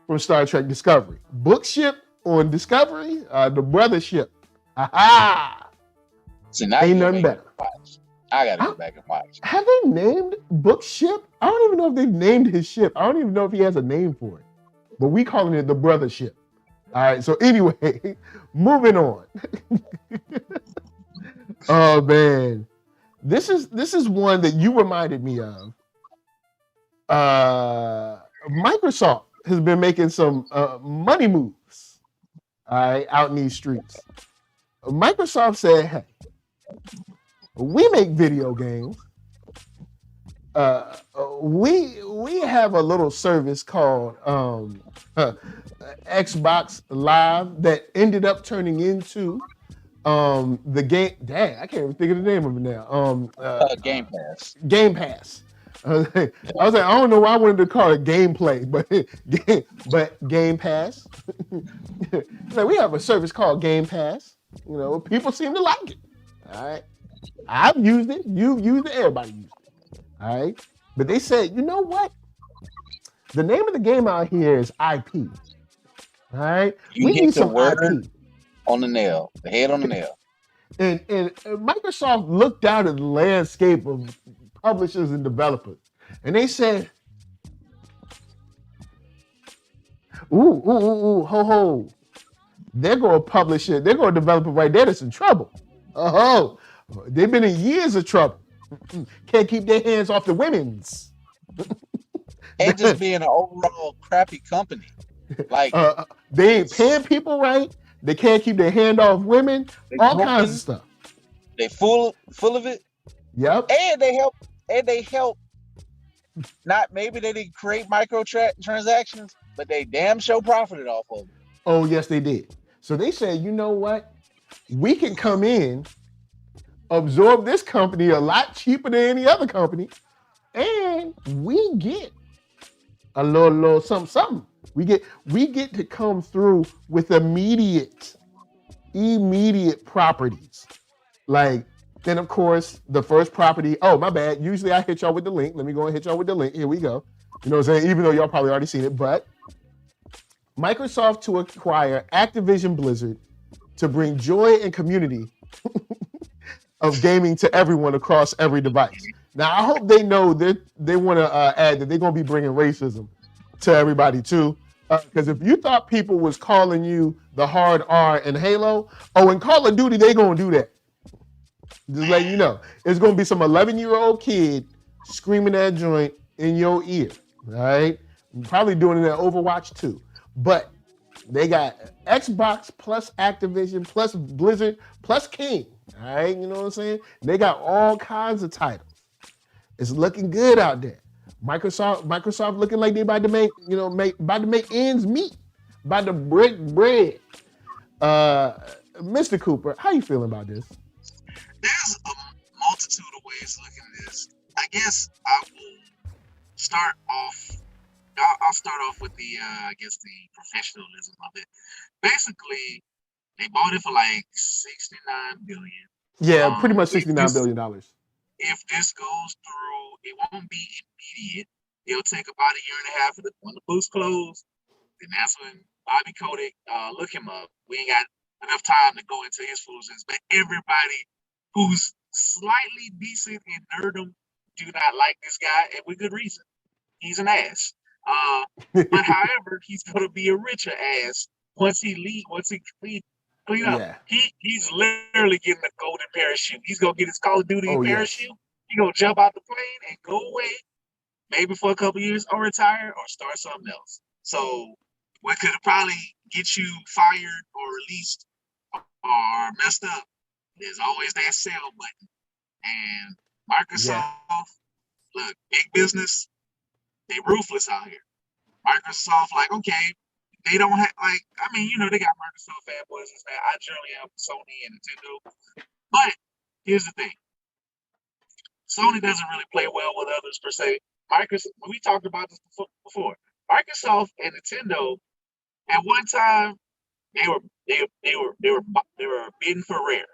from Star Trek Discovery. Book ship on Discovery, the brother ship. Ha! So now ain't nothing better. I gotta go back and watch. Have they named Book ship? I don't even know if they've named his ship. I don't even know if he has a name for it. But we calling it the brother ship. All right. So anyway, moving on. Oh man, this is one that you reminded me of. Microsoft has been making some money moves. All right, out in these streets. Microsoft said, "Hey, we make video games. We have a little service called Xbox Live that ended up turning into the game. Dang, I can't even think of the name of it now. Game Pass. Game Pass. I was like, I don't know why I wanted to call it gameplay, but Game Pass. Like, we have a service called Game Pass. People seem to like it. All right, I've used it. You've used it. Everybody used it. All right, but they said, you know what? The name of the game out here is IP. All right, we need some word IP on the nail, the head on the nail. And Microsoft looked out at the landscape of publishers and developers, and they said, ho, they're gonna publish it. They're gonna develop it right there. That's in trouble. Oh, they've been in years of trouble. Can't keep their hands off the women's. And just being an overall crappy company. Like they ain't paying people right. They can't keep their hand off women. All kinds of stuff. They full of it. Yep. And they help. Not maybe they didn't create transactions, but they damn sure profited off of it. Oh yes, they did. So they said, you know what? We can come in, absorb this company a lot cheaper than any other company, and we get a little something. We get to come through with immediate properties. Like, then of course the first property. Oh, my bad. Usually I hit y'all with the link. Let me go and hit y'all with the link. Here we go. You know what I'm saying? Even though y'all probably already seen it, but Microsoft to acquire Activision Blizzard to bring joy and community of gaming to everyone across every device. Now, I hope they know that they want to add that they're going to be bringing racism to everybody too. Because if you thought people was calling you the hard R in Halo, in Call of Duty, they going to do that. Just letting you know. It's going to be some 11-year-old kid screaming that joint in your ear. All right? Probably doing it in Overwatch too. But they got Xbox plus Activision plus Blizzard plus King. All right, you know what I'm saying? They got all kinds of titles. It's looking good out there. Microsoft looking like they about to make ends meet, about to break bread. Mr. Cooper, how you feeling about this? There's a multitude of ways to look at this. I guess I will start off. I'll start off with the professionalism of it. Basically, they bought it for like $69 billion. Yeah, pretty much $69 billion. If this goes through, it won't be immediate. It'll take about a year and a half when the books close. Then that's when Bobby Kotick, look him up. We ain't got enough time to go into his foolishness, but everybody who's slightly decent in nerdom do not like this guy, and with good reason. He's an ass. But however, he's gonna be a richer ass once he clean up. Yeah. He's literally getting a golden parachute. He's gonna get his Call of Duty parachute. Yes. He's gonna jump out the plane and go away, maybe for a couple years, or retire, or start something else. So what could probably get you fired or released or messed up, there's always that sell button. And Microsoft, look, big business, they ruthless out here. Microsoft, like, okay, they don't have, like, I mean, they got Microsoft fanboys and that. I generally have Sony and Nintendo. But here's the thing. Sony doesn't really play well with others per se. Microsoft, we talked about this before. Microsoft and Nintendo, at one time, they were bidding for rare.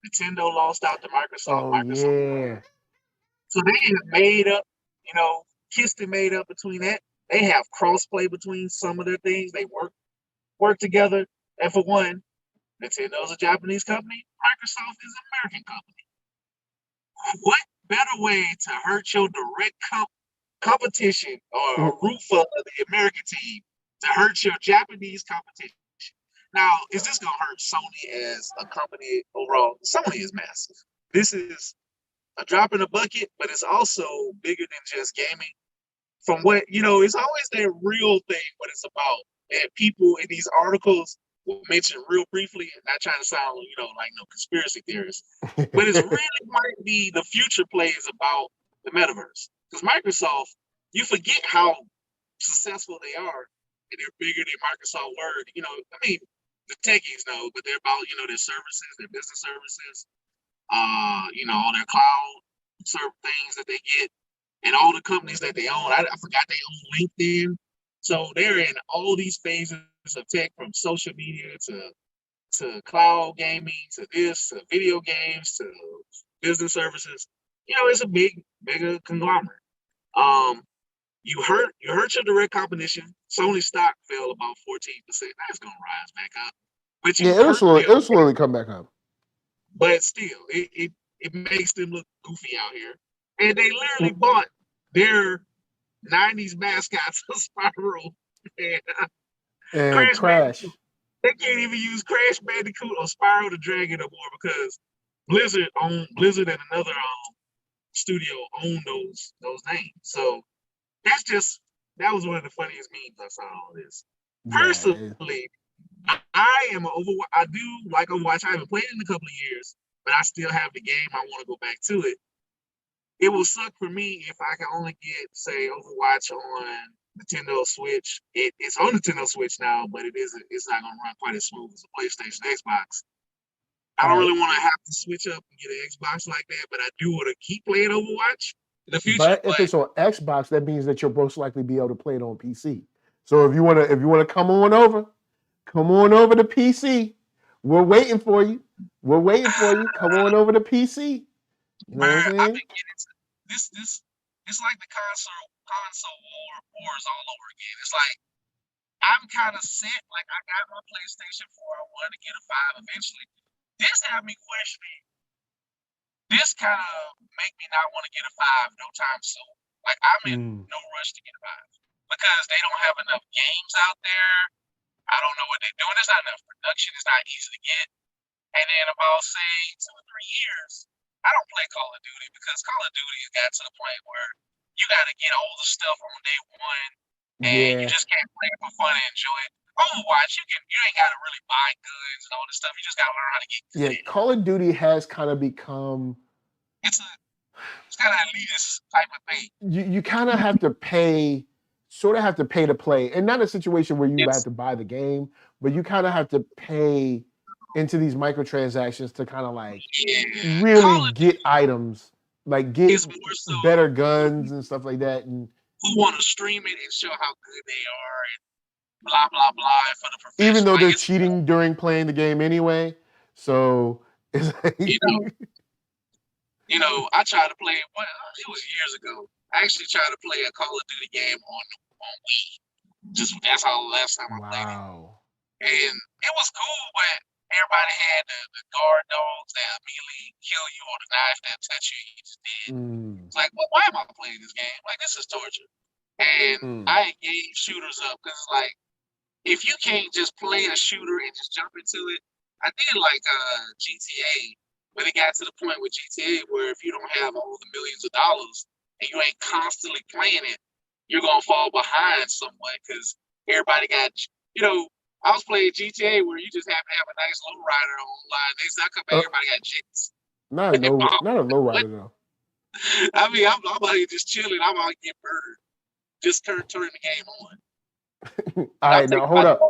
Nintendo lost out to Microsoft. Microsoft. So they have made up, kissed and made up between that. They have crossplay between some of their things. They work together. And for one, Nintendo's a Japanese company. Microsoft is an American company. What better way to hurt your direct competition or root for the American team to hurt your Japanese competition? Now, is this going to hurt Sony as a company overall? Sony is massive. This is a drop in the bucket, but it's also bigger than just gaming. From what, it's always that real thing, what it's about. And people in these articles will mention real briefly, not trying to sound, like no conspiracy theorists, but it's really might be the future plays about the metaverse. Because Microsoft, you forget how successful they are, and they're bigger than Microsoft Word. The techies know, but they're about, their services, their business services, all their cloud things that they get, and all the companies that they own. I forgot they own LinkedIn. So they're in all these phases of tech, from social media to cloud gaming, to this, to video games, to business services. It's a bigger conglomerate. You hurt your direct competition. Sony stock fell about 14%. That's gonna rise back up. But it'll slowly come back up. But still, it makes them look goofy out here. And they literally bought their 90s mascots of Spyro and Crash. They can't even use Crash Bandicoot or Spyro the Dragon no more because Blizzard and another studio own those names. So that was one of the funniest memes I saw all this. Personally, I do like Overwatch. I haven't played it in a couple of years, but I still have the game. I want to go back to it. It will suck for me if I can only get, say, Overwatch on Nintendo Switch. It's on Nintendo Switch now, but it's not going to run quite as smooth as a PlayStation Xbox. I don't really want to have to switch up and get an Xbox like that, but I do want to keep playing Overwatch in the future. But if it's on Xbox, that means that you'll most likely be able to play it on PC. So if you want to come on over to PC. We're waiting for you. Come on over to PC. You know what I'm saying? I've been getting into this. It's like the console wars all over again. It's like I'm kind of set. Like I got my PlayStation 4. I wanted to get a 5 eventually. This had me questioning. This kind of make me not want to get a 5 no time soon. Like I'm in no rush to get a 5 because they don't have enough games out there. I don't know what they're doing. There's not enough production. It's not easy to get. And then about, say, 2 or 3 years, I don't play Call of Duty because Call of Duty has got to the point where you got to get all the stuff on day one, and you just can't play it for fun and enjoy it. Overwatch, you ain't got to really buy guns and all this stuff. You just got to learn how to get good. Yeah, Call of Duty has kind of become... It's kind of elitist type of thing. You kind of have to pay, sort of have to pay to play, and not a situation where you have to buy the game, but you kind of have to pay into these microtransactions to kind of like really get items, like get better guns and stuff like that. And who want to stream it and show how good they are and blah blah blah for the professional. Even though they're cheating during playing the game anyway, so it's like, I tried to play. Well, it was years ago. I actually tried to play a Call of Duty game on Wii. That's how the last time I played it. And it was cool, but everybody had the guard dogs that immediately kill you or the knife that touch you. You just did. It's like, well, why am I playing this game? Like, this is torture. And I gave shooters up because, like, if you can't just play a shooter and just jump into it, I did like GTA, but it got to the point with GTA where if you don't have all the millions of dollars and you ain't constantly playing it, you're gonna fall behind somewhat because everybody got, I was playing GTA where you just have to have a nice low rider online. Next time I come back, everybody got jets. Not a low rider though. I mean, I'm out here just chilling. I'm out here get murdered. Just turn the game on. All right, now hold up,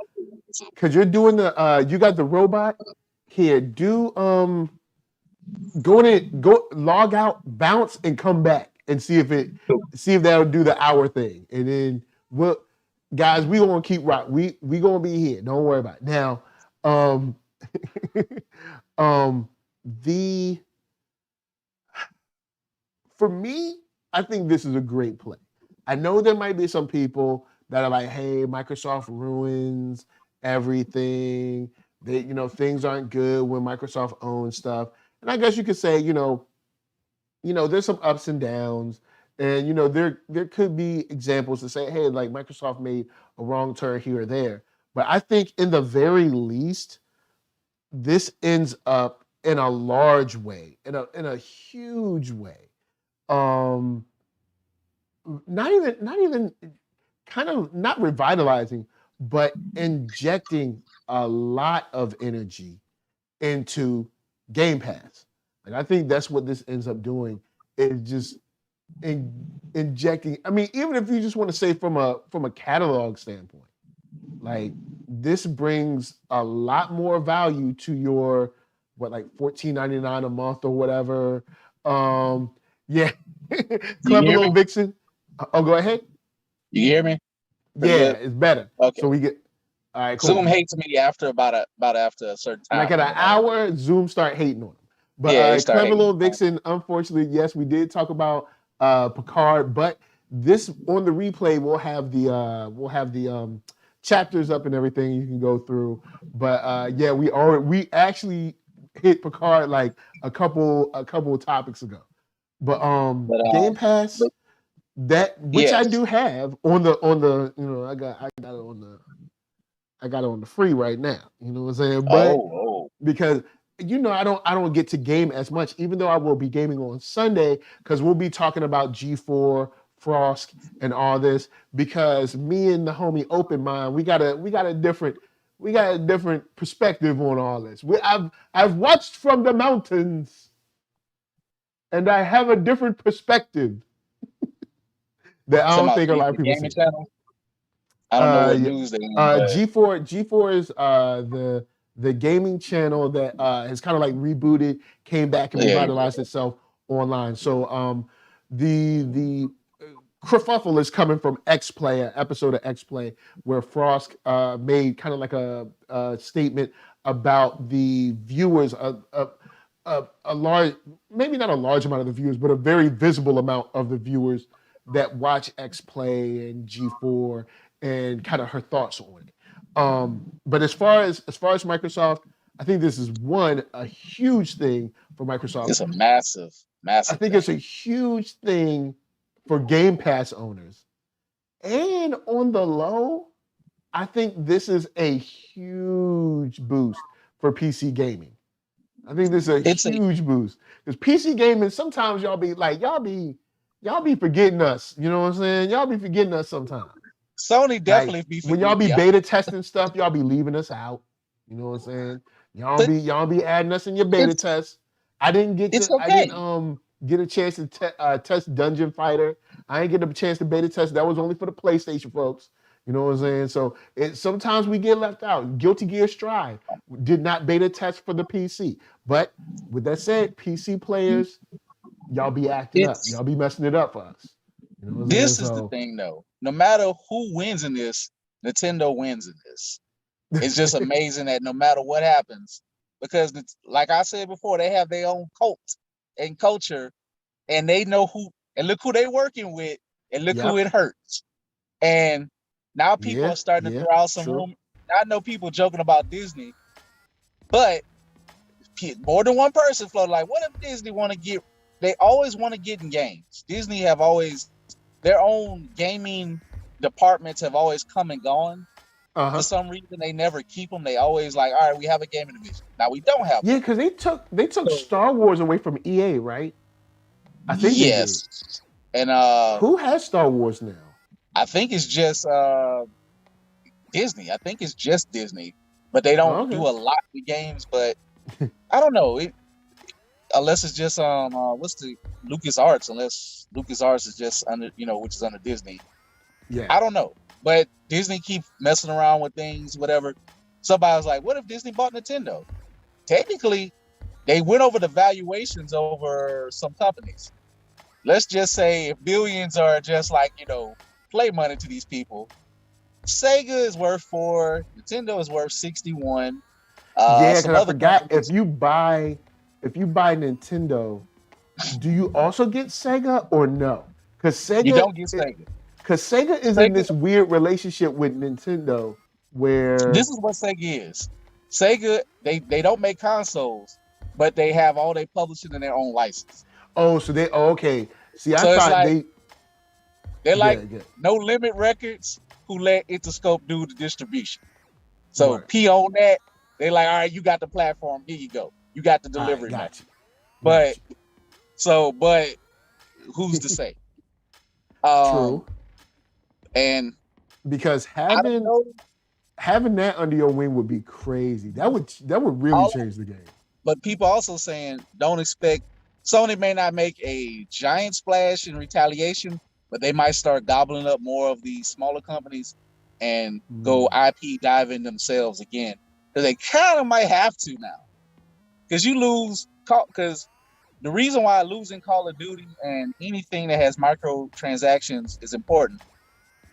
because you're doing the you got the robot here. Do go log out, bounce, and come back and see if that'll do the hour thing, and then guys, we gonna keep right. We gonna be here. Don't worry about it. Now, for me, I think this is a great play. I know there might be some people that are like, hey, Microsoft ruins everything. They, things aren't good when Microsoft owns stuff. And I guess you could say, there's some ups and downs. And, there could be examples to say, hey, like Microsoft made a wrong turn here or there. But I think in the very least, this ends up in a large way, in a huge way. Not even kind of not revitalizing, but injecting a lot of energy into Game Pass. Like, I think that's what this ends up doing, is just injecting. I mean, even if you just want to say from a catalog standpoint, like, this brings a lot more value to your like $14.99 a month or whatever. Yeah. Clever little Vixen. Oh, go ahead. You hear me? Yeah, it's better. Okay. So we get. All right, cool. Zoom hates me after after a certain time. Like at an hour, Zoom start hating on him. But Clever Little Vixen, unfortunately, yes, we did talk about Picard, but this on the replay we'll have the chapters up and everything you can go through. But yeah, we actually hit Picard like a couple of topics ago. But Game Pass, I do have on the I got it on the free right now. You know what I'm saying? But because I don't get to game as much, even though I will be gaming on Sunday, because we'll be talking about G4, Frost, and all this. Because me and the homie Open Mind, we got a different perspective on all this. I've watched from the mountains. And I have a different perspective that I don't think a lot of people see. I don't know what news they G4 is the gaming channel that has kind of like rebooted, came back and revitalized itself online. So the kerfuffle is coming from X-Play, an episode of X-Play, where Frost made kind of like a statement about the viewers a large, maybe not a large amount of the viewers, but a very visible amount of the viewers that watch X-Play and G4 and kind of her thoughts on it. But as far as Microsoft, I think this is a huge thing for Microsoft. It's a massive. I think it's a huge thing for Game Pass owners. And on the low, I think this is a huge boost for PC gaming. I think this is a huge boost, because PC gaming, sometimes y'all be forgetting us. You know what I'm saying? Y'all be forgetting us sometimes. Sony definitely be when y'all be beta testing stuff, y'all be leaving us out. You know what I'm saying? Y'all be adding us in your beta tests. I didn't get to. Okay. get a chance to test Dungeon Fighter. I ain't get a chance to beta test. That was only for the PlayStation folks. You know what I'm saying? So sometimes we get left out. Guilty Gear Strive did not beta test for the PC. But with that said, PC players, y'all be acting up. Y'all be messing it up for us. You know what I'm saying? This is the thing, though. No matter who wins in this, Nintendo wins in this. It's just amazing that no matter what happens, because like I said before, they have their own cult and culture, and they know who, and look who they working with, and look who it hurts. And now people are starting to throw out some room. I know people joking about Disney, but more than one person floated like, what if Disney want to get, they always want to get in games. Disney have always, their own gaming departments have always come and gone. For some reason, they never keep them. They always like, all right, we have a gaming division. Now we don't have. Yeah, because they took Star Wars away from EA, right? I think yes. And who has Star Wars now? I think it's just Disney. I think it's just Disney, but they don't do a lot of games. But I don't know unless it's just what's the LucasArts? Unless LucasArts is just under, which is under Disney. Yeah, I don't know. But Disney keep messing around with things, whatever. Somebody was like, what if Disney bought Nintendo? Technically, they went over the valuations over some companies. Let's just say if billions are just like, play money to these people, Sega is worth 4, Nintendo is worth 61. Yeah, because I forgot, if you buy Nintendo, do you also get Sega or no? Because Sega, you don't get Sega. Because Sega is in this weird relationship with Nintendo where... This is what Sega is. Sega, they don't make consoles, but they have all their publishing in their own license. Oh, so okay. See, I thought they're like No Limit Records, who let Interscope do the distribution. So P on that, they like, all right, you got the platform, here you go. You got the delivery. But who's to say? True. And because having that under your wing would be crazy. That would really change the game. But people also saying don't expect, Sony may not make a giant splash in retaliation, but they might start gobbling up more of these smaller companies and go IP diving themselves again. Because they kind of might have to now. Because you lose, because the reason why losing Call of Duty and anything that has microtransactions is important.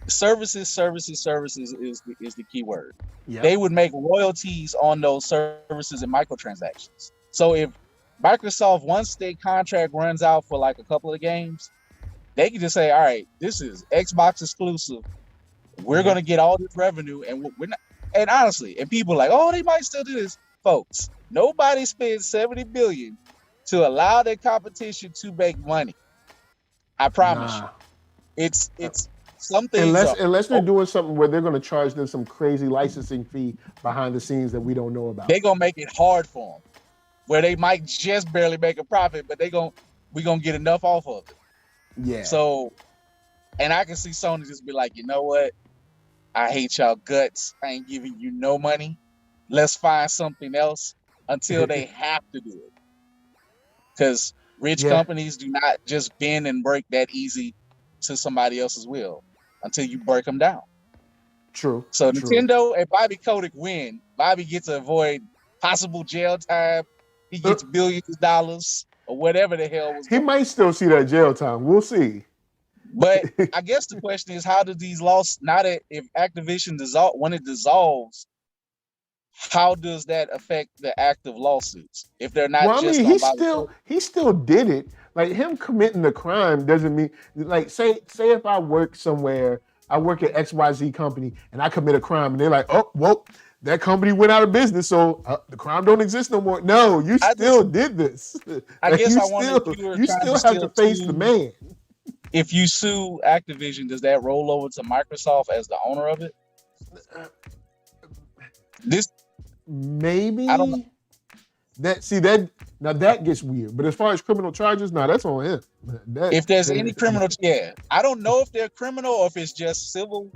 Services is the key word. Yep. They would make royalties on those services and microtransactions. So if Microsoft, once their contract runs out for like a couple of games, they can just say, all right, this is Xbox exclusive. We're going to get all this revenue, and we're not. And honestly, and people are like, oh, they might still do this. Folks, nobody spends $70 billion to allow their competition to make money. I promise you. It's some things unless they're doing something where they're going to charge them some crazy licensing fee behind the scenes that we don't know about. They're going to make it hard for them, where they might just barely make a profit, but we're going to get enough off of it. Yeah. So, and I can see Sony just be like, you know what? I hate y'all guts. I ain't giving you no money. Let's find something else until they have to do it. Because rich companies do not just bend and break that easy to somebody else's will until you break them down. True. So Nintendo and Bobby Kotick win. Bobby gets to avoid possible jail time. He gets billions of dollars or whatever the hell was. He might still see that jail time. We'll see. But I guess the question is, how do these lawsuits, now that if Activision when it dissolves, how does that affect the active lawsuits? If they're not he still did it. Like him committing the crime doesn't mean, like say if I work somewhere, I work at XYZ company and I commit a crime and they're like, oh, well, that company went out of business, so the crime don't exist no more. No, you still did this. I guess I wonder if you still have to face the man. If you sue Activision, does that roll over to Microsoft as the owner of it? Maybe. I don't know. That gets weird. But as far as criminal charges, that's on him. If there's any criminal, I don't know if they're criminal or if it's just civil.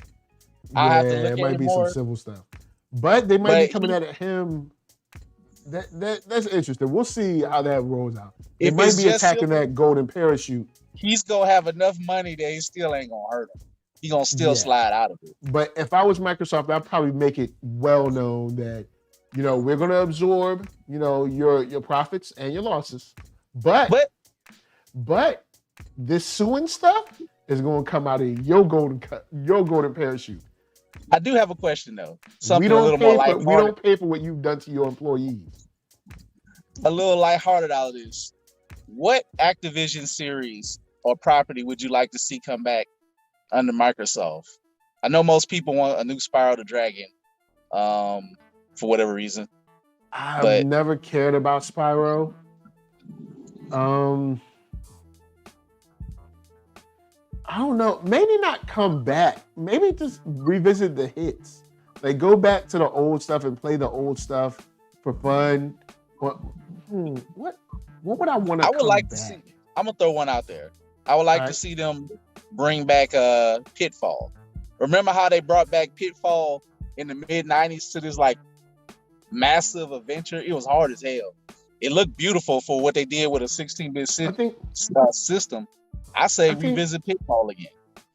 I have to look at it might be more. some civil stuff. But they might be coming at him That's interesting. We'll see how that rolls out. It If might it's be just attacking silver, that golden parachute. he's gonna have enough money that he still ain't gonna hurt him. He gonna still Yeah. slide out of it. But if I was Microsoft, I'd probably make it well known that, we're going to absorb, your profits and your losses. But this suing stuff is going to come out of your golden parachute. I do have a question though. We Something a little more lighthearted. we don't pay for what you've done to your employees. A little lighthearted out of this. What Activision series or property would you like to see come back under Microsoft? I know most people want a new Spyro the Dragon, for whatever reason. I've never cared about Spyro. I don't know. Maybe not come back. Maybe just revisit the hits. Like go back to the old stuff and play the old stuff for fun. What would I want to? I would like to see. I'm gonna throw one out there. I would like to see them bring back Pitfall. Remember how they brought back Pitfall in the mid '90s to this like massive adventure? It was hard as hell. It looked beautiful for what they did with a 16-bit system. I say revisit Pitfall again.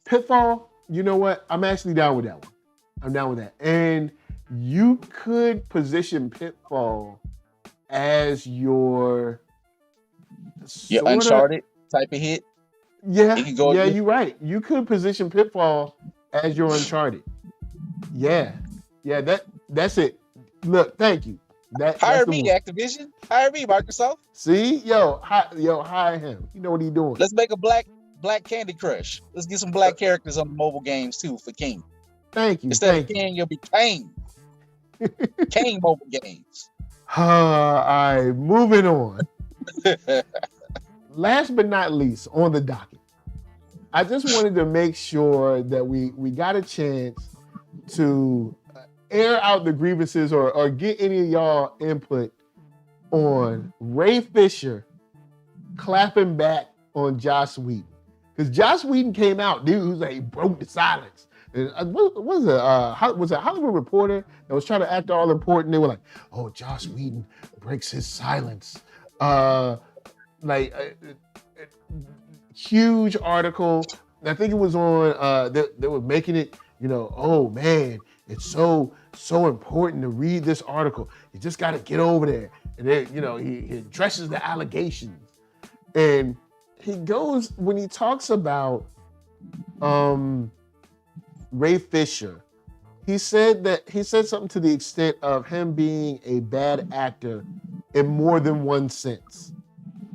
Pitfall, you know what? I'm actually down with that one. I'm down with that. And you could position Pitfall as your Uncharted type of hit. Yeah, you're right. You could position Pitfall as your Uncharted. Yeah, that's it. Look, thank you. Hire me, Activision. Hire me, Microsoft. See, hire him. You know what he's doing. Let's make a black Candy Crush. Let's get some black characters on mobile games too for King. Thank you. Instead of King, you'll be Kane. Kane mobile games. All right, moving on. Last but not least, on the docket, I just wanted to make sure that we got a chance to air out the grievances or get any of y'all input on Ray Fisher clapping back on Joss Whedon. Because Joss Whedon came out, dude, who's like, he broke the silence. And what was it? Was it Hollywood Reporter that was trying to act all important? They were like, oh, Joss Whedon breaks his silence. Huge article. I think it was on, they were making it, oh man, it's so important to read this article. You just got to get over there. And then, he addresses the allegations. And he goes, when he talks about Ray Fisher, he said something to the extent of him being a bad actor in more than one sense.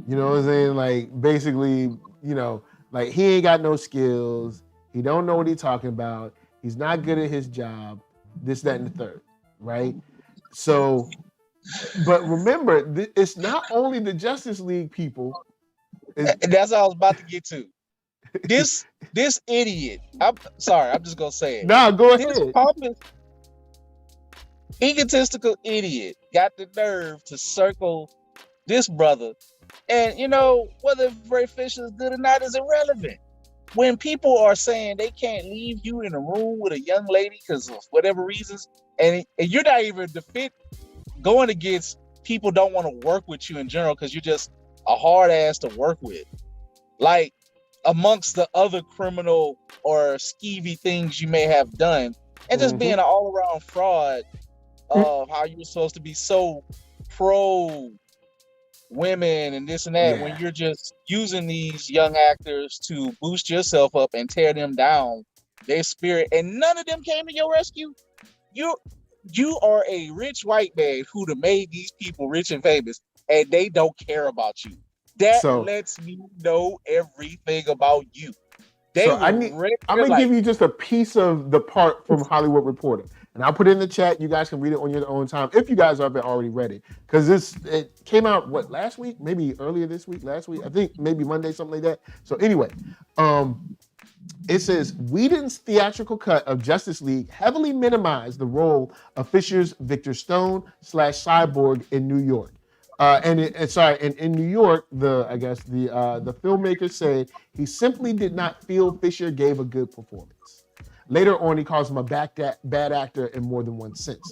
You know what I'm saying? Like, basically, like he ain't got no skills. He don't know what he's talking about. He's not good at his job. This, that, and the third, right? So, but remember, it's not only the Justice League people. That's what I was about to get to. This idiot. I'm sorry. I'm just gonna say it. Nah, go ahead. This pompous, egotistical idiot got the nerve to circle this brother, and whether Ray Fisher is good or not is irrelevant. When people are saying they can't leave you in a room with a young lady because of whatever reasons, and you're not even going against people don't want to work with you in general because you're just a hard ass to work with. Like, amongst the other criminal or skeevy things you may have done, and just being an all-around fraud of how you're supposed to be so pro women and this and that, when you're just using these young actors to boost yourself up and tear them down, their spirit, and none of them came to your rescue. You are a rich white man who'd have made these people rich and famous, and they don't care about you. That lets me know everything about you. I'm gonna give you just a piece of the part from Hollywood Reporter, and I'll put it in the chat. You guys can read it on your own time if you guys haven't already read it, because it came out last week, maybe earlier this week, last week, I think maybe Monday, something like that. So anyway, it says Whedon's theatrical cut of Justice League heavily minimized the role of Fisher's Victor Stone / Cyborg in New York. And in New York, the filmmaker said he simply did not feel Fisher gave a good performance. Later on, he calls him a bad actor in more than one sense.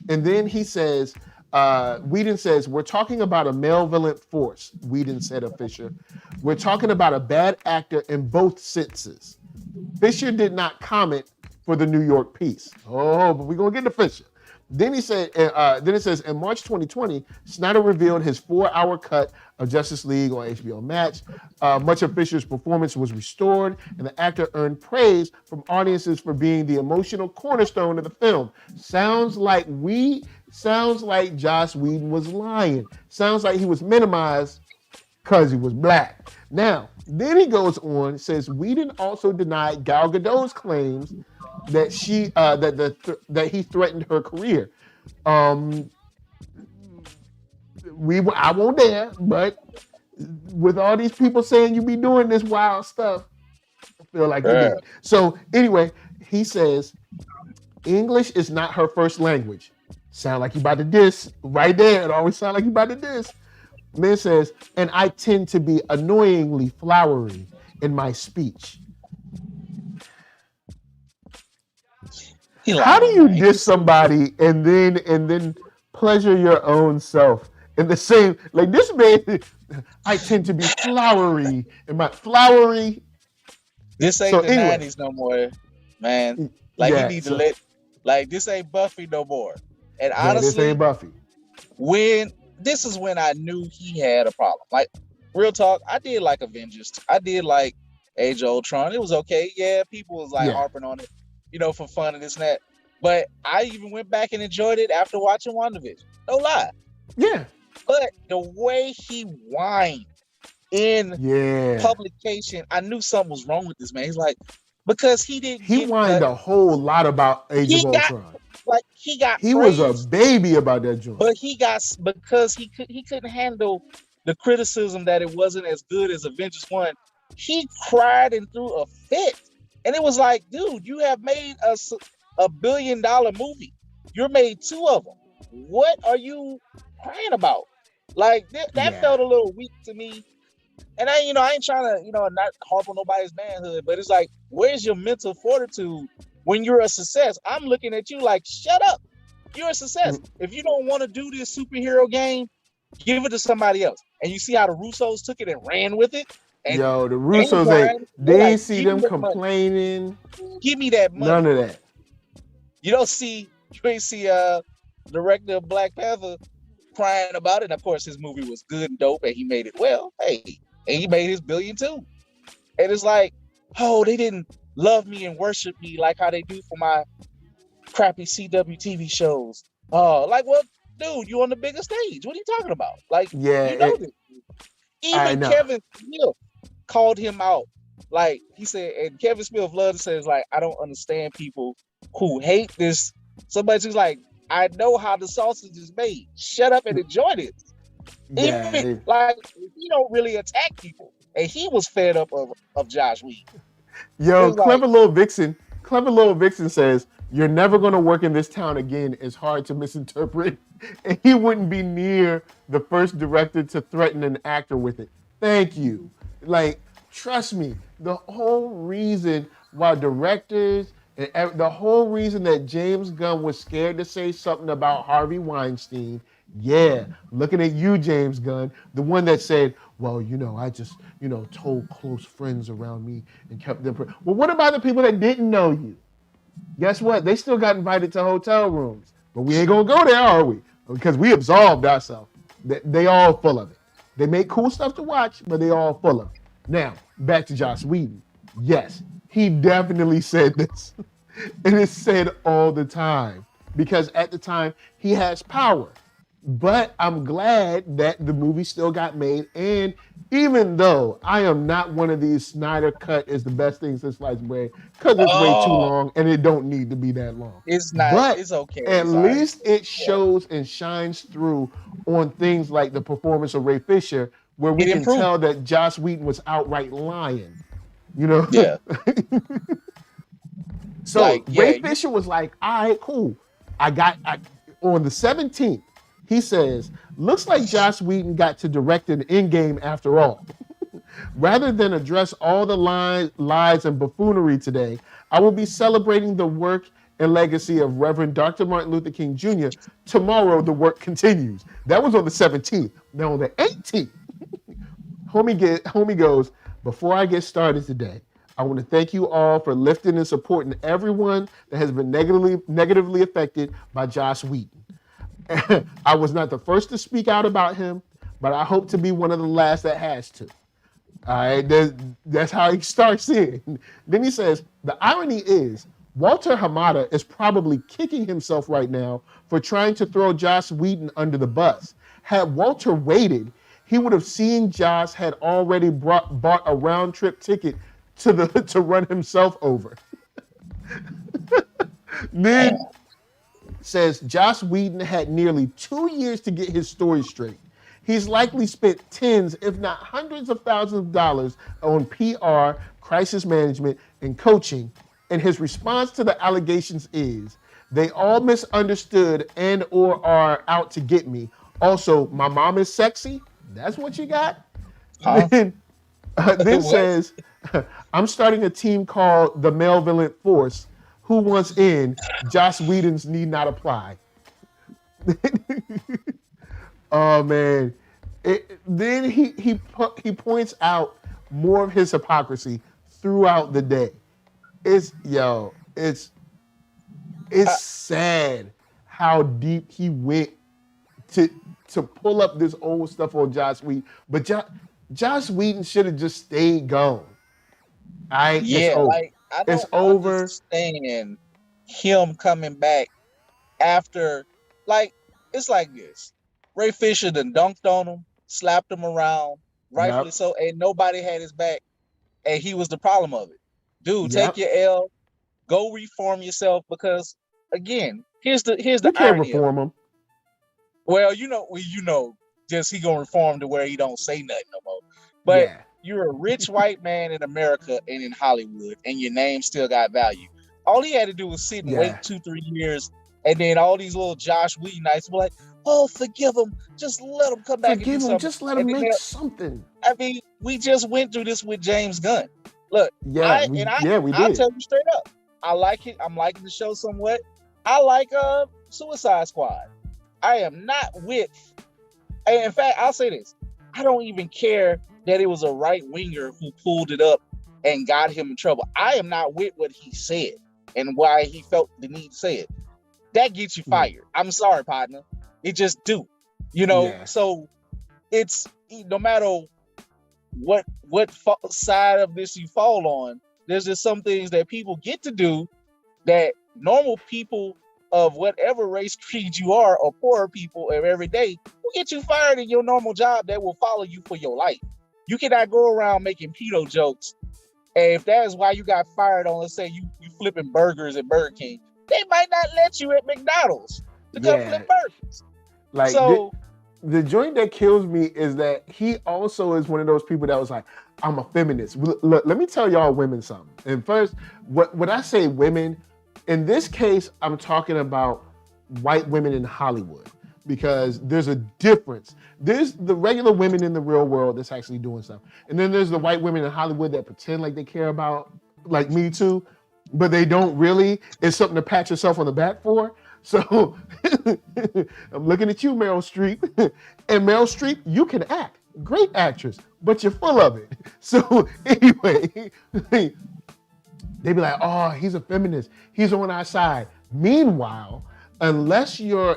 And then he says, Whedon says, we're talking about a malevolent force, Whedon said of Fisher. We're talking about a bad actor in both senses. Fisher did not comment for the New York piece. Oh, but we're going to get to Fisher. Then he said, then it says, in March 2020, Snyder revealed his 4-hour cut of Justice League on HBO Max. Much of Fisher's performance was restored, and the actor earned praise from audiences for being the emotional cornerstone of the film. Sounds like Joss Whedon was lying. Sounds like he was minimized because he was black. Now, then he goes on, says Whedon also denied Gal Gadot's claims that that he threatened her career. I won't dare, but with all these people saying you be doing this wild stuff, I feel like you did. So anyway, he says English is not her first language. Sound like you about to diss right there. It always sound like you about to diss. Man says, and I tend to be annoyingly flowery in my speech. How do you diss somebody and then pleasure your own self in the same, like this man? I tend to be flowery in my flowery. This ain't the 90s no more, man. Like he need to let, like this ain't Buffy no more. And honestly, this ain't Buffy. This is when I knew he had a problem. Like real talk, I did like Avengers. I did like Age of Ultron. It was okay. Yeah, people was like harping on it, for fun and this and that. But I even went back and enjoyed it after watching WandaVision. No lie. Yeah. But the way he whined in publication, I knew something was wrong with this man. He's like, because he didn't. He whined a whole lot about Age of Ultron. He was a baby about that joint. But because he couldn't handle the criticism that it wasn't as good as Avengers 1. He cried and threw a fit. And it was like, dude, you have made us a $1 billion movie. You made 2 of them. What are you crying about? Like that felt a little weak to me. And I ain't trying to, not harp on nobody's manhood, but it's like, where's your mental fortitude when you're a success? I'm looking at you like, shut up. You're a success. If you don't want to do this superhero game, give it to somebody else. And you see how the Russos took it and ran with it. And the Russos, they ain't see them complaining. Give me that money. None of that. You ain't see director of Black Panther crying about it. And of course, his movie was good and dope, and he made it well. Hey, and he made his $1 billion too. And it's like, oh, they didn't love me and worship me like how they do for my crappy CW TV shows. Oh, like, well, dude, you on the bigger stage. What are you talking about? Like, this. Even Kevin Smith called him out. Like, he said, and Kevin Smith loved to say, like, I don't understand people who hate this. Somebody's like, I know how the sausage is made. Shut up and enjoy this. Like, he don't really attack people. And he was fed up of Josh Whedon. Yo, Clever Little Vixen says, you're never going to work in this town again. It's hard to misinterpret. And he wouldn't be near the first director to threaten an actor with it. Thank you. Like, trust me, the whole reason why directors, and the whole reason that James Gunn was scared to say something about Harvey Weinstein, looking at you, James Gunn, the one that said, well, I just, told close friends around me and kept them. Well, what about the people that didn't know you? Guess what? They still got invited to hotel rooms. But we ain't going to go there, are we? Because we absolved ourselves. They all full of it. They make cool stuff to watch, but they all full of it. Now, back to Joss Whedon. Yes, he definitely said this. And it's said all the time. Because at the time, he has power. But I'm glad that the movie still got made. And even though I am not one of these Snyder Cut is the best thing since sliced bread, because it's way too long and it don't need to be that long. It's not. But it's okay. At least it shows and shines through on things like the performance of Ray Fisher, where we can tell that Joss Whedon was outright lying. Yeah. So Ray Fisher was like, all right, cool. On the 17th, he says, looks like Joss Whedon got to direct an Endgame after all. Rather than address all the lies and buffoonery today, I will be celebrating the work and legacy of Reverend Dr. Martin Luther King Jr., tomorrow the work continues. That was on the 17th. Now on the 18th, homie goes, before I get started today, I want to thank you all for lifting and supporting everyone that has been negatively affected by Joss Whedon. I was not the first to speak out about him, but I hope to be one of the last that has to. All right, that's how he starts in. Then he says, the irony is, Walter Hamada is probably kicking himself right now for trying to throw Joss Whedon under the bus. Had Walter waited, he would have seen Joss had already bought a round-trip ticket to run himself over. Then says, Joss Whedon had nearly 2 years to get his story straight. He's likely spent tens, if not hundreds of thousands of dollars on PR, crisis management, and coaching. And his response to the allegations is, they all misunderstood and or are out to get me. Also, my mom is sexy. That's what you got? Huh? Then says, I'm starting a team called the Malevolent Force. Who wants in? Joss Whedon's need not apply. Oh man! Then he points out more of his hypocrisy throughout the day. It's sad how deep he went to pull up this old stuff on Joss Whedon. But Joss Whedon should have just stayed gone. Yeah, like I don't understand him coming back after. Like it's like this. Ray Fisher done dunked on him, slapped him around, rightfully so, and nobody had his back, and he was the problem of it. Dude, take your L, go reform yourself, because again, here's the you can't irony reform him. Well, you know, just he gonna reform to where he don't say nothing no more. But you're a rich white man in America and in Hollywood, and your name still got value. All he had to do was sit and wait 2-3 years, and then all these little Josh Whedonites were like, "Oh, forgive him. Just let him come back. Forgive and do him. something." Just let him make something. I mean, we just went through this with James Gunn. Look, we did. I'll tell you straight up. I like it. I'm liking the show somewhat. I like Suicide Squad. I am not with. And in fact, I'll say this: I don't even care that it was a right winger who pulled it up and got him in trouble. I am not with what he said and why he felt the need to say it. That gets you fired. I'm sorry, partner. It just do. You know, so it's no matter what side of this you fall on, there's just some things that people get to do that normal people of whatever race, creed you are, or poorer people of every day will get you fired in your normal job that will follow you for your life. You cannot go around making pedo jokes. And if that is why you got fired on, let's say you flipping burgers at Burger King, they might not let you at McDonald's to come flip burgers. Like, so the joint that kills me is that he also is one of those people that was like, I'm a feminist. Look, let me tell y'all women something. And first, when I say women, in this case, I'm talking about white women in Hollywood, because there's a difference. There's the regular women in the real world that's actually doing stuff. And then there's the white women in Hollywood that pretend like they care about, like Me Too, but they don't really. It's something to pat yourself on the back for. So I'm looking at you, Meryl Streep. And Meryl Streep, you can act. Great actress, but you're full of it. So anyway, they be like, oh, he's a feminist. He's on our side. Meanwhile, unless you're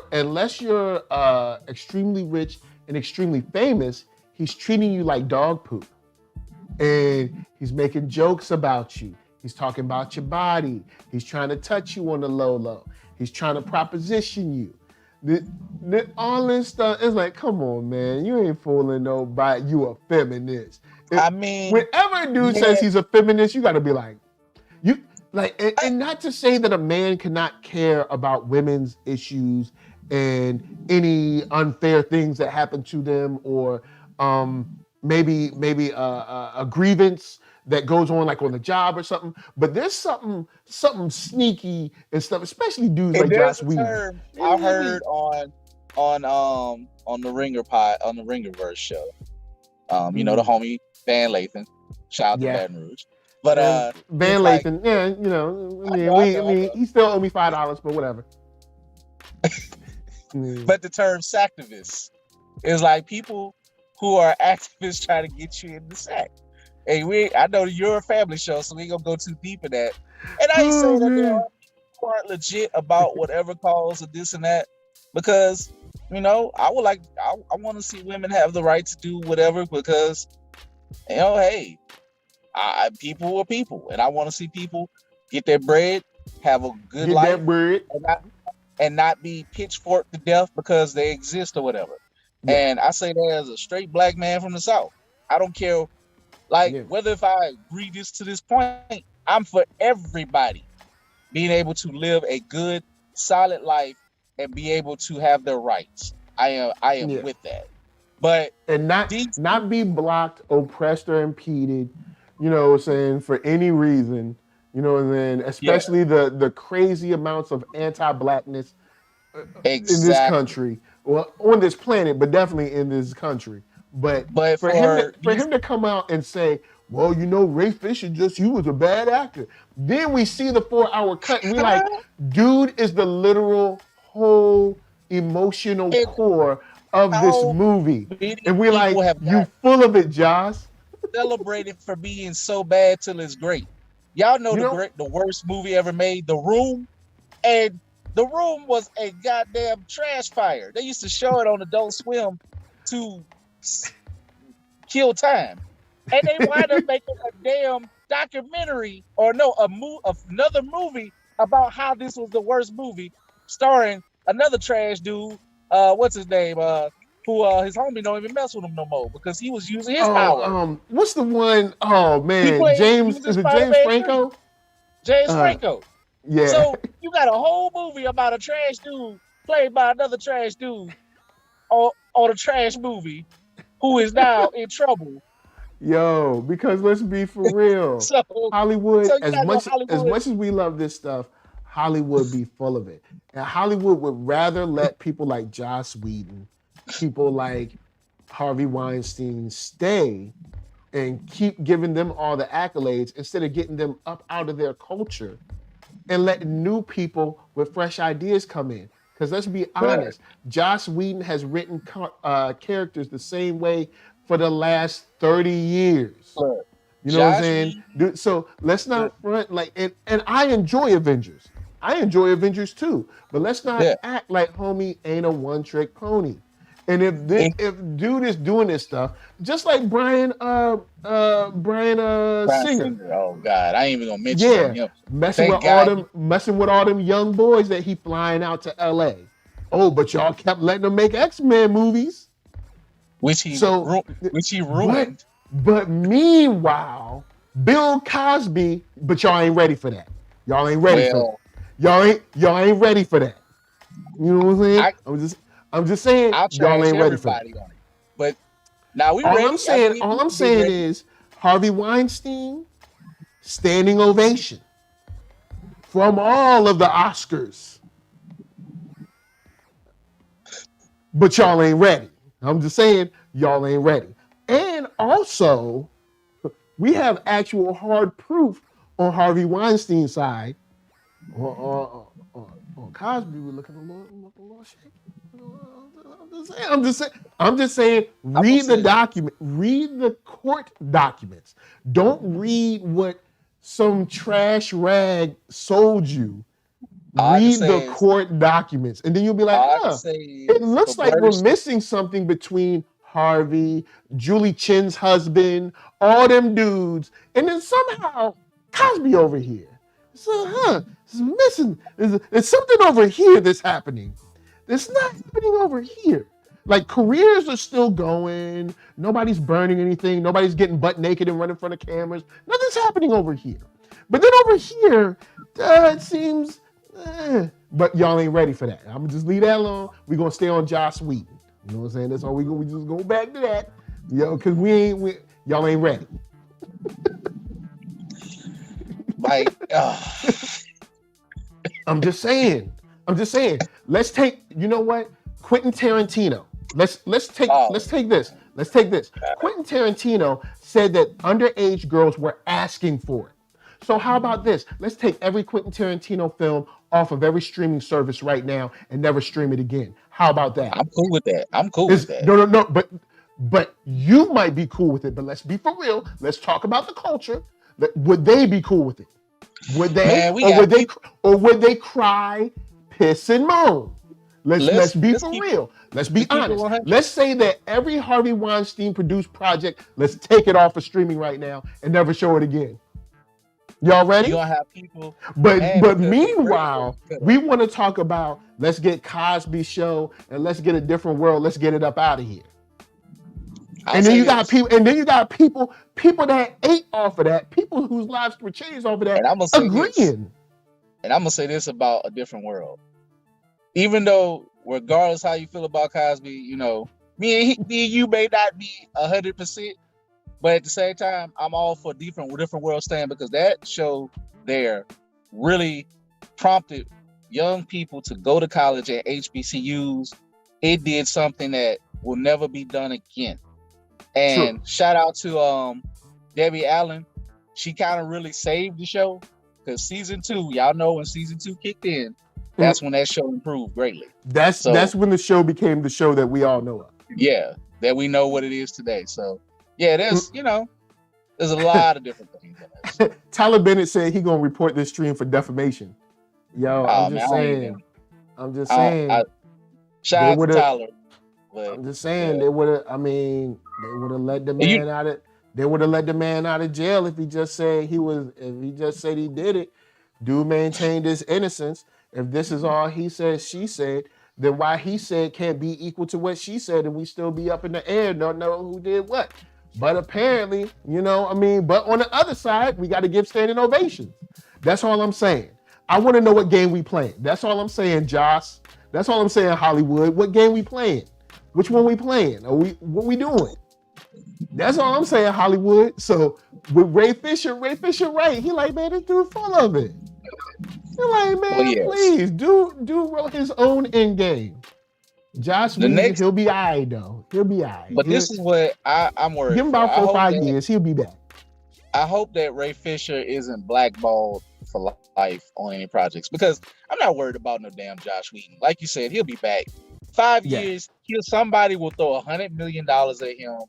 extremely rich and extremely famous, he's treating you like dog poop. And he's making jokes about you. He's talking about your body. He's trying to touch you on the low. He's trying to proposition you. All this stuff is like, come on, man. You ain't fooling nobody. You a feminist. I mean, whenever a dude says he's a feminist, you got to be like, and not to say that a man cannot care about women's issues and any unfair things that happen to them, or maybe a grievance that goes on, like on the job or something. But there's something sneaky and stuff, especially dudes like Joss Whedon. I heard on the on the Ringerverse show. You know, the homie Van Lathan, shout out to Baton Rouge. But Van it's like, Lathan, yeah, you know, I know. he still owe me $5, but whatever. But the term sacktivist is like people who are activists trying to get you in the sack. Hey, I know you're a family show, so we ain't gonna go too deep in that. And I ain't saying that there are people who aren't legit about whatever cause or this and that, because I want to see women have the right to do whatever, because hey, people are people, and I want to see people get their bread, have a good life, and not be pitchforked to death because they exist or whatever. Yeah. And I say that as a straight black man from the South. I don't care, whether if I agree to this point, I'm for everybody being able to live a good, solid life and be able to have their rights. I am with that. But not be blocked, oppressed, or impeded, you know what I'm saying, for any reason. You know what I'm saying? Especially the crazy amounts of anti-blackness in this country. Well, on this planet, but definitely in this country. But for him to come out and say, well, you know, Ray Fisher he was a bad actor. Then we see the 4-hour cut and we're like, dude is the literal whole emotional core of this movie. And we're like, you full of it, Joss. Celebrated for being so bad till it's great. Y'all know the worst movie ever made, The Room, and The Room was a goddamn trash fire. They used to show it on Adult Swim to kill time, and they wind up making a damn documentary, or another movie about how this was the worst movie, starring another trash dude. What's his name? Who his homie don't even mess with him no more because he was using his power. What's the one? Oh man, James Franco? James Franco. Yeah. So you got a whole movie about a trash dude played by another trash dude on a trash movie who is now in trouble. Yo, because let's be for real. Hollywood, as much as we love this stuff, Hollywood be full of it. And Hollywood would rather let people like Joss Whedon, people like Harvey Weinstein stay and keep giving them all the accolades instead of getting them up out of their culture and letting new people with fresh ideas come in. Because let's be honest, Joss Whedon has written characters the same way for the last 30 years. You know what I'm saying? So let's not front and I enjoy Avengers. I enjoy Avengers too, but let's not act like homie ain't a one-trick pony. And if dude is doing this stuff, just like Brian Singer. Oh God, I ain't even gonna mention him. Messing with all them young boys that he flying out to LA. Oh, but y'all kept letting him make X-Men movies, which he ruined. But meanwhile, Bill Cosby. But y'all ain't ready for that. Y'all ain't ready for that. Y'all ain't ready for that. You know what I'm saying? I'm just saying y'all ain't ready for that. But now we all ready. All I'm saying is Harvey Weinstein, standing ovation from all of the Oscars. But y'all ain't ready. I'm just saying y'all ain't ready. And also, we have actual hard proof on Harvey Weinstein's side. Cosby was looking a little shaky. I'm just saying. Read the document. Read the court documents. Don't read what some trash rag sold you. Read the court documents, and then you'll be like, it looks like we're missing something between Harvey, Julie Chen's husband, all them dudes, and then somehow Cosby over here. So, it's missing. There's something over here that's happening. That's not happening over here. Like, careers are still going. Nobody's burning anything. Nobody's getting butt naked and running in front of cameras. Nothing's happening over here. But then over here, it seems, but y'all ain't ready for that. I'm gonna just leave that alone. We're gonna stay on Joss Whedon. You know what I'm saying? That's all we just go back to that. Because y'all ain't ready. I'm just saying. Let's take. You know what? Quentin Tarantino. Let's take this. Quentin Tarantino said that underage girls were asking for it. So how about this? Let's take every Quentin Tarantino film off of every streaming service right now and never stream it again. How about that? I'm cool with that. I'm cool with that. No. But you might be cool with it. But let's be for real. Let's talk about the culture. Would they be cool with it? Would they? Man, or would they cry, piss, and moan? Let's be for real. Let's be honest. Let's say that every Harvey Weinstein produced project, let's take it off of streaming right now and never show it again. Y'all ready? You're gonna have people. But meanwhile, we want to talk about let's get Cosby Show and let's get a different world. Let's get it up out of here. And then you got people that ate off of that, people whose lives were changed off of that, and I'm gonna say agreeing. And I'm gonna say this about a different world. Even though, regardless how you feel about Cosby, you know, me and you may not be 100%, but at the same time, I'm all for different world stand, because that show there really prompted young people to go to college at HBCUs. It did something that will never be done again. And shout out to Debbie Allen. She kind of really saved the show, because season 2, y'all know when season 2 kicked in, that's when that show improved greatly. That's when the show became the show that we all know of. Yeah, that we know what it is today. So yeah, there's there's a lot of different things in this. Tyler Bennett said he gonna report this stream for defamation. Yo, I'm just saying. Shout out to Tyler. But, I'm just saying they would have let the man out of. They would have let the man out of jail if he just said he did it. Dude maintained his innocence. If this is all he said, she said, then why he said can't be equal to what she said, and we still be up in the air, don't know who did what. But apparently, but on the other side, we got to give standing ovations. That's all I'm saying. I want to know what game we playing. That's all I'm saying, Josh. That's all I'm saying, Hollywood. What game we playing? Which one we playing? What we doing? That's all I'm saying, Hollywood. So with Ray Fisher, right? He like, man, this dude full of it. You're like, man, please, dude wrote his own end game. Josh Whedon, he'll be all right, though. He'll be all right. But this is what I'm worried. Give him about 4 or 5 years, he'll be back. I hope that Ray Fisher isn't blackballed for life on any projects, because I'm not worried about no damn Josh Whedon. Like you said, he'll be back. 5 years, somebody will throw $100 million at him,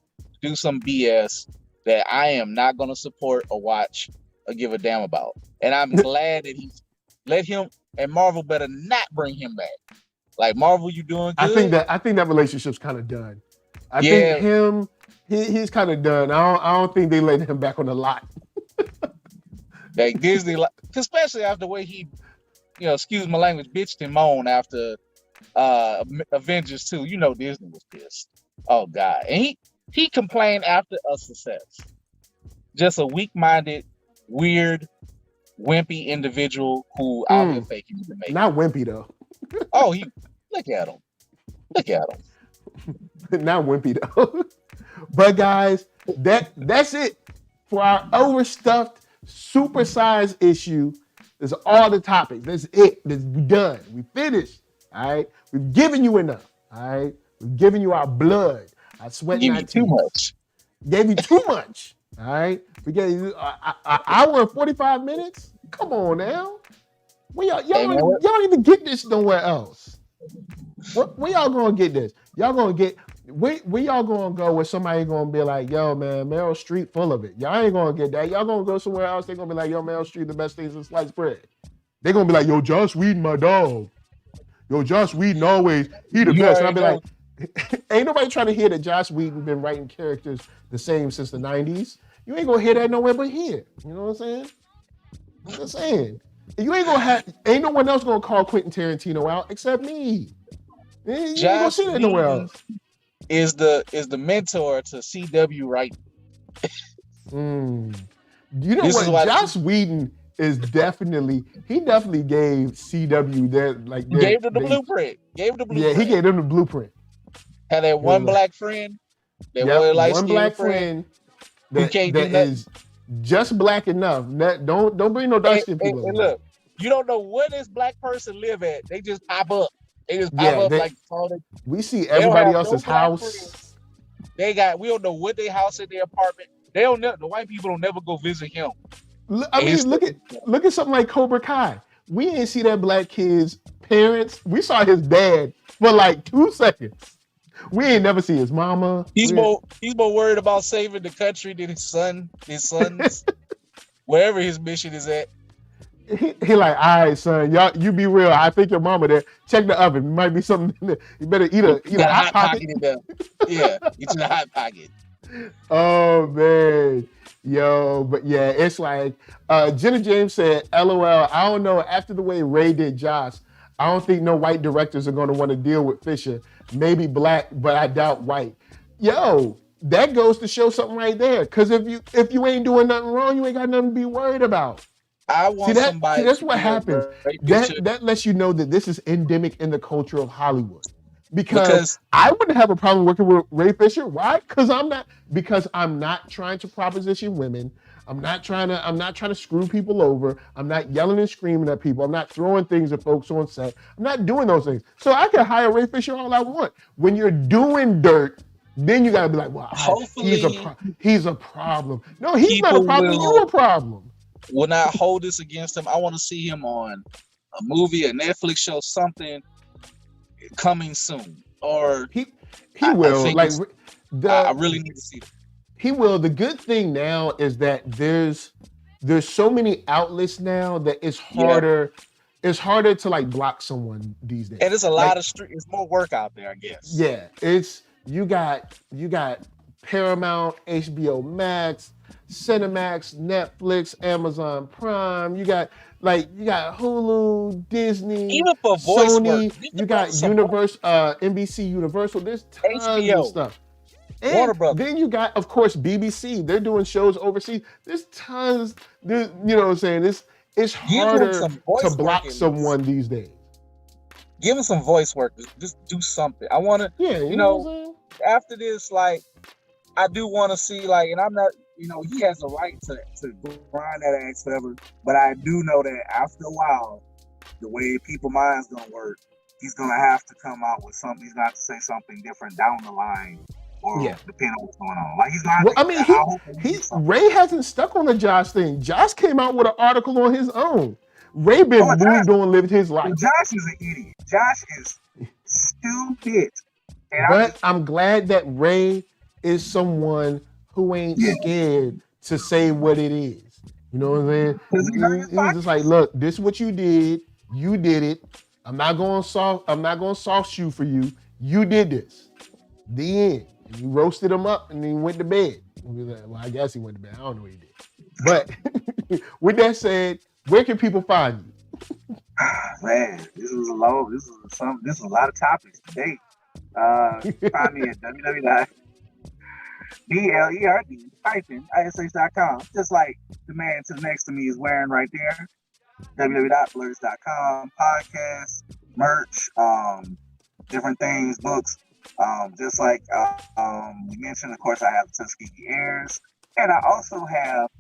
do some BS that I am not going to support or watch or give a damn about. And I'm glad that he's let him, and Marvel better not bring him back. Like, Marvel, you doing good? I think that relationship's kind of done. I think he's kind of done. I don't think they let him back on the lot. Like Disney, especially after the way he, excuse my language, bitched him on after Avengers 2. Disney was pissed. Oh God. And he complained after a success. Just a weak-minded, weird, wimpy individual who out here faking to make. Not wimpy though. Oh, look at him. Not wimpy though. But guys, that's it for our overstuffed, supersized issue. There's all the topics. That's it. We're done. We finished. All right. We've given you enough. All right. We've given you our blood, our sweat, and our tears. Too much. Gave you too much. All right. We gave you an hour and 45 minutes. Come on now. Y'all don't even get this nowhere else. Where y'all gonna get this? Y'all gonna get where y'all gonna go where somebody gonna be like, yo, man, Meryl Streep full of it. Y'all ain't gonna get that. Y'all gonna go somewhere else. They're gonna be like, yo, Meryl Streep, the best thing since sliced bread. They're gonna be like, yo, Joss Whedon, my dog. Yo, Joss Whedon always, he the best. And I'll be like, ain't nobody trying to hear that Joss Whedon been writing characters the same since the 90s. You ain't gonna hear that nowhere but here. You know what I'm saying? I'm just saying. You ain't no one else gonna call Quentin Tarantino out except me. You ain't gonna see that nowhere else. Is the mentor to CW writing. You know what? Joss Whedon is definitely gave CW gave them the blueprint. Yeah, he gave them the blueprint. Had that one black friend. One black friend that is just black enough. Don't bring no dark skin people. And look, you don't know where this black person live at. They just pop up. We see everybody else's house. We don't know what their house in their apartment. The white people don't never go visit him. I mean, look at something like Cobra Kai. We ain't see that black kid's parents. We saw his dad for like 2 seconds. We ain't never see his mama. He's more worried about saving the country than his sons, wherever his mission is at. He like, all right, son, you be real. I think your mama there. Check the oven. Might be something in there. You better eat a hot pocket. In there. Yeah, eat in the hot pocket. Oh man. Yo, but yeah, it's like Jenna James said, LOL, I don't know. After the way Ray did Josh, I don't think no white directors are going to want to deal with Fisher. Maybe black, but I doubt white. Yo, that goes to show something right there. Because if you ain't doing nothing wrong, you ain't got nothing to be worried about. I want somebody. That's what happens. That lets you know that this is endemic in the culture of Hollywood. Because I wouldn't have a problem working with Ray Fisher. Why? Because I'm not trying to proposition women. I'm not trying to screw people over. I'm not yelling and screaming at people. I'm not throwing things at folks on set. I'm not doing those things. So I can hire Ray Fisher all I want. When you're doing dirt, then you gotta be like, well, he's a problem. No, he's not a problem. You're a problem. Will not hold this against him. I want to see him on a movie, a Netflix show, something coming soon. Or he will. I really need to see it. He will. The good thing now is that there's so many outlets now that it's harder. Yeah. It's harder to like block someone these days. And it's a lot of it's more work out there, I guess. Yeah, it's you got Paramount, HBO Max, Cinemax, Netflix, Amazon Prime. You got Hulu, Disney, even for voice Sony. Work, you got NBC Universal. There's tons HBO. of stuff. And Warner Brothers. Then you got, of course, BBC. They're doing shows overseas. There's tons. You know what I'm saying? It's harder to block someone these days. Give him some voice work. Just do something. I want to, you know after this, like, I do want to see, like, and I'm not, he has a right to grind that ass forever, but I do know that after a while, the way people's minds gonna work, he's gonna have to come out with something. He's gonna have to say something different down the line, or depending on what's going on. Like he's gonna. Ray hasn't stuck on the Josh thing. Josh came out with an article on his own. Ray been moved on, lived his life. Josh is an idiot. Josh is stupid. But I'm glad that Ray is someone who ain't scared to say what it is. You know what I'm saying? He's just like, look, this is what you did. You did it. I'm not going soft shoe for you. You did this. The end. And you roasted him up and then he went to bed. Well, I guess he went to bed. I don't know what he did. But with that said, where can people find you? Man, this is a lot of topics today. Find me at www.BLERD-ISH.com. Just like the man to the next to me is wearing right there. www.blerdish.com. Podcasts, merch, different things, books. Just like we mentioned, of course, I have Tuskegee Airs, and I also have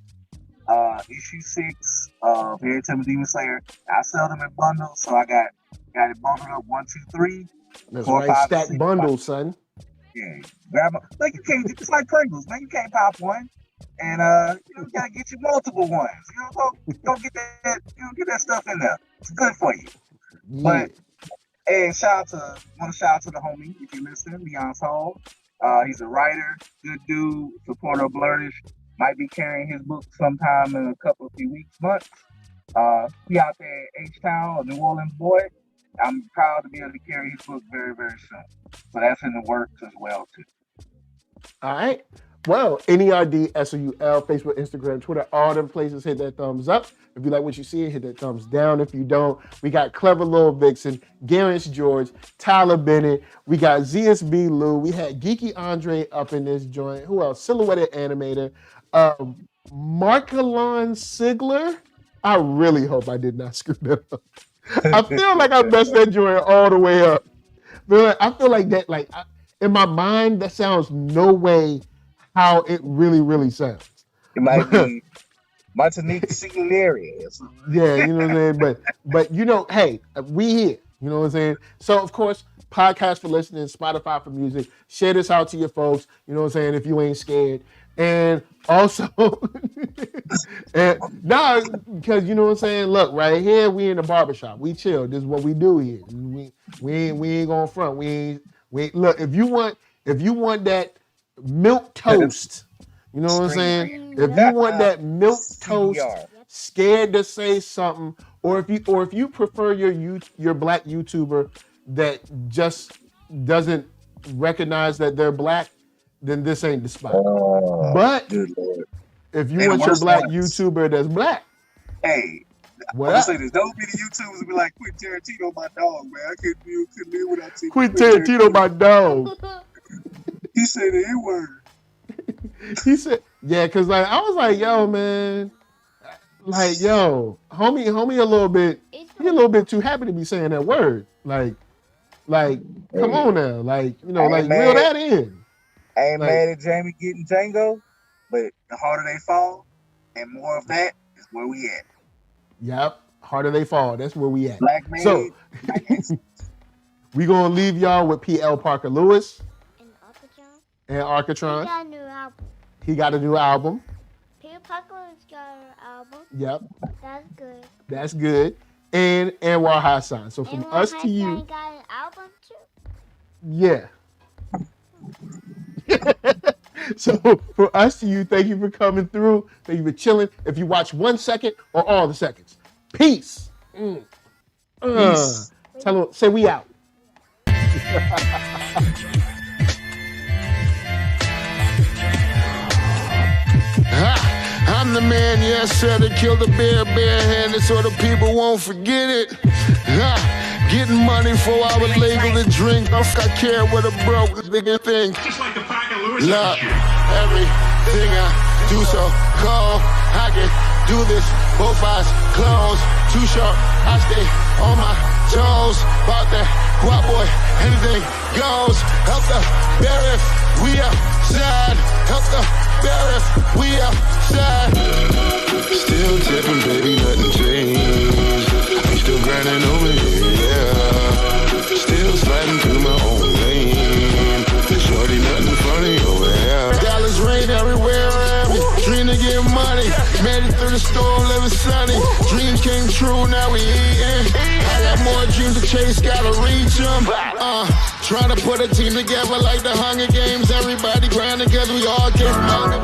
issue 6 of Harry Timothy Demon Slayer. I sell them in bundles, so I got it bundled up 1, 2, 3. That's right, stack bundles, son. Yeah, grab them. Like you can't. It's like Pringles, man. You can't pop one, and you gotta get you multiple ones. Go get that. Get that stuff in there. It's good for you. Yeah. But and shout out to the homie if you're listening, NERDSoul. He's a writer, good dude, supporter of Blerdish. Might be carrying his book sometime in a few weeks, months. He out there in H-Town, a New Orleans boy. I'm proud to be able to carry his book very, very soon. So that's in the works as well, too. All right. Well, NERDSoul, Facebook, Instagram, Twitter, all them places, hit that thumbs up. If you like what you see, hit that thumbs down. If you don't, we got Clever Lil Vixen, Garrence George, Tyler Bennett. We got ZSB Lou. We had Geeky Andre up in this joint. Who else? Silhouetted Animator. Markalon Sigler. I really hope I did not screw that up. I feel like I messed that joint all the way up. But I feel like that, in my mind, that sounds no way how it really, really sounds. It might be Martinique Signaleria. Yeah, you know what I'm saying? But hey, we here. You know what I'm saying? So, of course, podcast for listening, Spotify for music. Share this out to your folks. You know what I'm saying? If you ain't scared. And also, because you know what I'm saying. Look, right here, we in the barbershop. We chill. This is what we do here. We ain't going front. We ain't. Look, if you want that milk toast, you know what I'm saying. If you want that milk toast, scared to say something, or if you prefer your black YouTuber that just doesn't recognize that they're black, then this ain't the spot. But if you want your black YouTuber that's black, hey, what I'm say this. Don't be the YouTubers who be like, "Quit Tarantino, my dog, man. I couldn't live without seeing Quit Tarantino, my dog." He said the N-word. He said, yeah, because like I was like, yo, man, like, yo, homie a little bit, he a little bit too happy to be saying that word. Like, come on now, like, you know, like reel that in. I ain't mad at Jamie getting Django, but the harder they fall, and more of that is where we at. Yep, harder they fall. That's where we at. Black man, so we gonna leave y'all with P.L. Parker Lewis and Arcatron. He got a new album. He got a new album. P.L. Parker's got an album. Yep. That's good. That's good. And Anwar Hassan. So from Anwar us to Hassan you. got an album too? Yeah. So for us to you, thank you for coming through. Thank you for chilling. If you watch 1 second or all the seconds, peace. Peace. Tell them, say we out. I'm the man, yes sir, that killed a bear barehanded so the people won't forget it. Getting money for our legal to drink. I care what a broke nigga think. Just like the Parker Lewis. Look, everything I do so cold. I can do this, both eyes closed. Too short, I stay on my toes. About that guap boy, anything goes. Help the bear if we outside. Help the bear if we outside. Still tipping, baby, nothing changed. I'm still grinding over here, yeah. Still sliding through my own lane. Shorty, nothing funny over here. Dallas rain everywhere around me. Dream to get money. Made it through the storm, living sunny. Dreams came true, now we eating. I got more dreams to chase, gotta reach them. Trying to put a team together like the Hunger Games. Everybody grind together, we all get stronger.